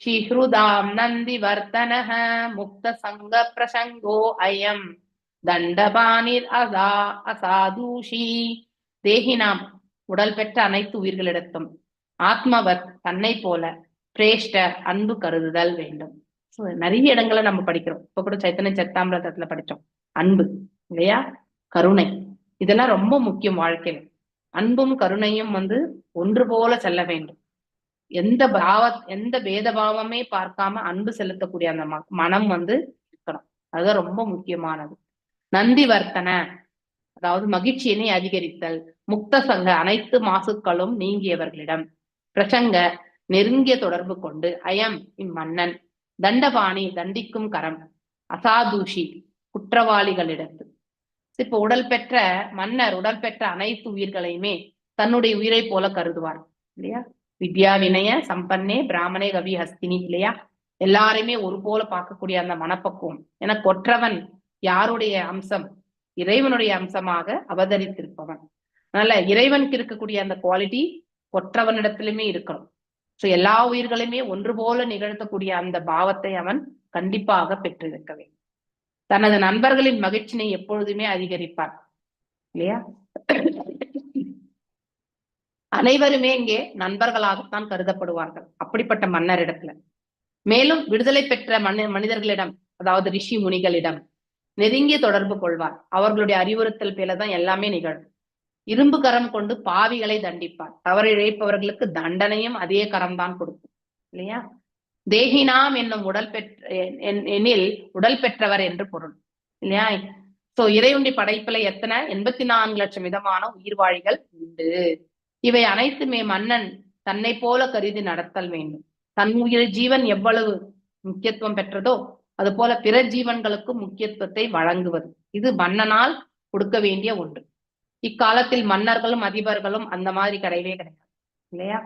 சிஹ்ருதாம் நந்தி வர்த்தனஹ முக்த சங்க பிரசங்கோ அயம் தண்டபானிர் அசாதூஷி. தேஹினாம் உடல் பெற்ற அனைத்து உயிர்களிடத்தும், ஆத்மவத் தன்னை போல, பிரேஷ்ட அன்பு கருதுதல் வேண்டும். நிறைய இடங்களை நம்ம படிக்கிறோம். இப்ப கூட சைத்தன்ய சரிதாமிரதத்துல படிச்சோம் அன்பு இல்லையா, கருணை, இதெல்லாம் ரொம்ப முக்கியம் வாழ்க்கையில. அன்பும் கருணையும் வந்து ஒன்று போல செல்ல வேண்டும். எந்த பேதபாவமே பார்க்காம அன்பு செலுத்தக்கூடிய அந்த மனம் வந்து இருக்கணும். அதுதான் ரொம்ப முக்கியமானது. நந்தி வர்த்தன அதாவது மகிழ்ச்சியினை அதிகரித்தல், முக்த சங்க அனைத்து மாசுக்களும் நீங்கியவர்களிடம், பிரசங்க நெருங்கிய தொடர்பு கொண்டு, அயம் இம்மன்னன், தண்டபாணி தண்டிக்கும் கரம், அசாதூஷி குற்றவாளிகளிடத்து. இப்ப உடல் பெற்ற மன்னர் உடல் பெற்ற அனைத்து உயிர்களையுமே தன்னுடைய உயிரை போல கருதுவார் இல்லையா? வித்யா வினய சம்பன்னே பிராமணே கவி ஹஸ்தினி இல்லையா? எல்லாரையுமே ஒரு போல பார்க்கக்கூடிய அந்த மனப்பக்குவம். ஏன்னா கொற்றவன் யாருடைய அம்சம்? இறைவனுடைய அம்சமாக அவதரித்திருப்பவன். அதனால இறைவனுக்கு இருக்கக்கூடிய அந்த குவாலிட்டி கொற்றவனிடத்திலுமே இருக்கணும். சோ எல்லா உயிர்களையுமே ஒன்று போல நிகழ்த்தக்கூடிய அந்த பாவத்தை அவன் கண்டிப்பாக பெற்றிருக்க வேண்டும். தனது நண்பர்களின் மகிழ்ச்சியை எப்பொழுதுமே அதிகரிப்பார் இல்லையா? அனைவருமே இங்கே நண்பர்களாகத்தான் கருதப்படுவார்கள் அப்படிப்பட்ட மன்னரிடத்துல. மேலும் விடுதலை பெற்ற மனிதர்களிடம் அதாவது ரிஷி முனிகளிடம் நெருங்கிய தொடர்பு கொள்வார். அவர்களுடைய அறிவுறுத்தல் பேர்லதான் எல்லாமே நிகழும். இரும்பு கரம் கொண்டு பாவிகளை தண்டிப்பார். தவறு இழைப்பவர்களுக்கு தண்டனையும் அதே கரம்தான் கொடுக்கும் இல்லையா? தேகினாம் என்னும் எனில் உடல் பெற்றவர் என்று பொருள் இல்லையா? சோ இறைவனுடைய படைப்புல எத்தனை 84 லட்சம் விதமான உயிர்வாழிகள் உண்டு. இவை அனைத்துமே மன்னன் தன்னை போல கருதி நடத்தல் வேண்டும். தன் உயிர் ஜீவன் எவ்வளவு முக்கியத்துவம் பெற்றதோ அது போல பிற ஜீவன்களுக்கும் முக்கியத்துவத்தை வழங்குவது இது மன்னனால் கொடுக்க வேண்டிய ஒன்று. இக்காலத்தில் மன்னர்களும் அதிபர்களும் அந்த மாதிரி கிடையவே கிடையாது இல்லையா?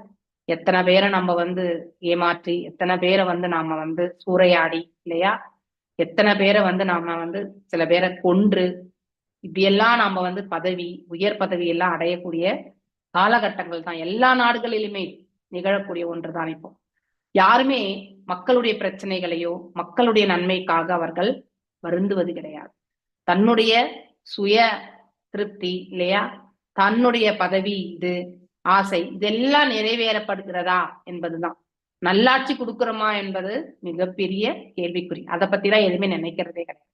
எத்தனை பேரை நம்ம வந்து ஏமாற்றி, எத்தனை பேரை வந்து நாம வந்து சூறையாடி இல்லையா? எத்தனை பேரை வந்து நாம வந்து சில பேரை கொன்று, இப்படியெல்லாம் நாம வந்து உயர் பதவி எல்லாம் அடையக்கூடிய காலகட்டங்கள் தான் எல்லா நாடுகளிலுமே நிகழக்கூடிய ஒன்றுதான். இப்போ யாருமே மக்களுடைய பிரச்சனைகளையோ மக்களுடைய நன்மைக்காக அவர்கள் வருந்துவது கிடையாது. தன்னுடைய சுய திருப்தி இல்லையா, தன்னுடைய பதவி இது ஆசை இதெல்லாம் நிறைவேறப்படுகிறதா என்பதுதான். நல்லாட்சி கொடுக்கிறோமா என்பது மிகப்பெரிய கேள்விக்குறி. அதை பத்திலாம் எதுவுமே நினைக்கிறதே கிடையாது.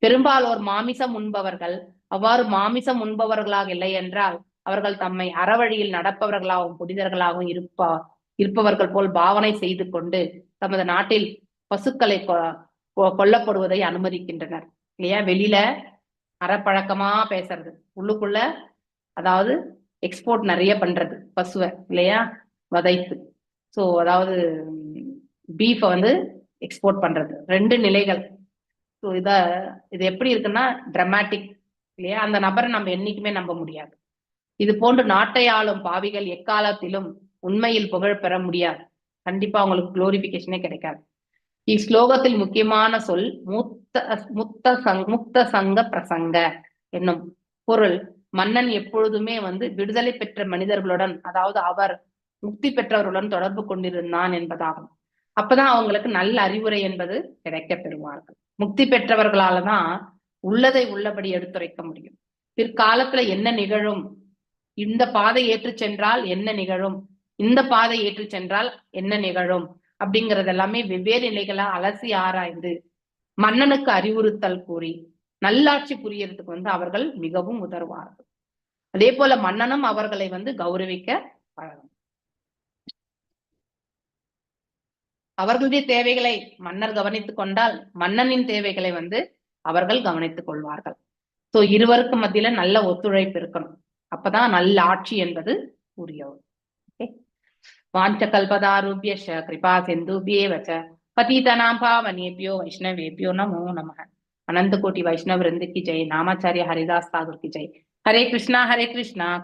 பெரும்பாலோர் மாமிசம் உண்பவர்கள் அவ்வாறு மாமிசம் உண்பவர்களாக இல்லை என்றால் அவர்கள் தம்மை அறவழியில் நடப்பவர்களாகவும் புனிதர்களாகவும் இருப்பவர்கள் போல் பாவனை செய்து கொண்டு தமது நாட்டில் பசுக்களை கொல்லப்படுவதை அனுமதிக்கின்றனர் இல்லையா? வெளியில அறப்பழக்கமா பேசுறது, உள்ளுக்குள்ள அதாவது எக்ஸ்போர்ட் நிறைய பண்றது பசுவை இல்லையா, வதைத்து. சோ அதாவது பீஃபை வந்து எக்ஸ்போர்ட் பண்றது. 2 நிலைகள். ஸோ இது எப்படி இருக்குன்னா டிராமாட்டிக் இல்லையா? அந்த நபரை நம்ம என்னைக்குமே நம்ப முடியாது. இது போன்று நாட்டை ஆளும் பாவிகள் எக்காலத்திலும் உண்மையில் புகழ் பெற முடியாது. கண்டிப்பா அவங்களுக்கு குளோரிபிகேஷனே கிடைக்காது. இஸ்லோகத்தில் முக்கியமான சொல் முக்த சங்க பிரசங்க என்னும் பொருள். மன்னன் எப்பொழுதுமே வந்து விடுதலை பெற்ற மனிதர்களுடன் அதாவது அவர் முக்தி பெற்றவர்களுடன் தொடர்பு கொண்டிருந்தான் என்பதாகும். அப்பதான் அவங்களுக்கு நல்ல அறிவுரை என்பது கிடைக்க பெறுவார்கள். முக்தி பெற்றவர்களாலதான் உள்ளதை உள்ளபடி எடுத்துரைக்க முடியும். பிற்காலத்துல என்ன நிகழும், இந்த பாதை ஏற்று சென்றால் என்ன நிகழும், இந்த பாதை ஏற்று சென்றால் என்ன நிகழும் அப்படிங்கறது எல்லாமே வெவ்வேறு நிலைகளா அலசி ஆராய்ந்து மன்னனுக்கு அறிவுறுத்தல் கூறி நல்லாட்சி புரியறதுக்கு வந்து அவர்கள் மிகவும் உதவுவார்கள். அதே போல மன்னனும் அவர்களை வந்து கௌரவிக்க பழகும். அவர்களுடைய தேவைகளை மன்னர் கவனித்துக் கொண்டால் மன்னனின் தேவைகளை வந்து அவர்கள் கவனித்துக் கொள்வார்கள். சோ இருவருக்கு மத்தியில நல்ல ஒத்துழைப்பு இருக்கணும். அப்பதான் நல்ல ஆட்சி என்பது புரியும். வாஞ்ச கல்பதாருபியஷ கிருபா சிந்துபியேவச பதீதனாம் பாவனேபியோ வைஷ்ணவேபியோ நமோ நமः. अनंत कोटि वैष्णव वृंद की जय. नामाचार्य हरिदास ठाकुर की जय. हरे कृष्णा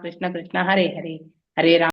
कृष्ण कृष्ण हरे हरे, हरे राम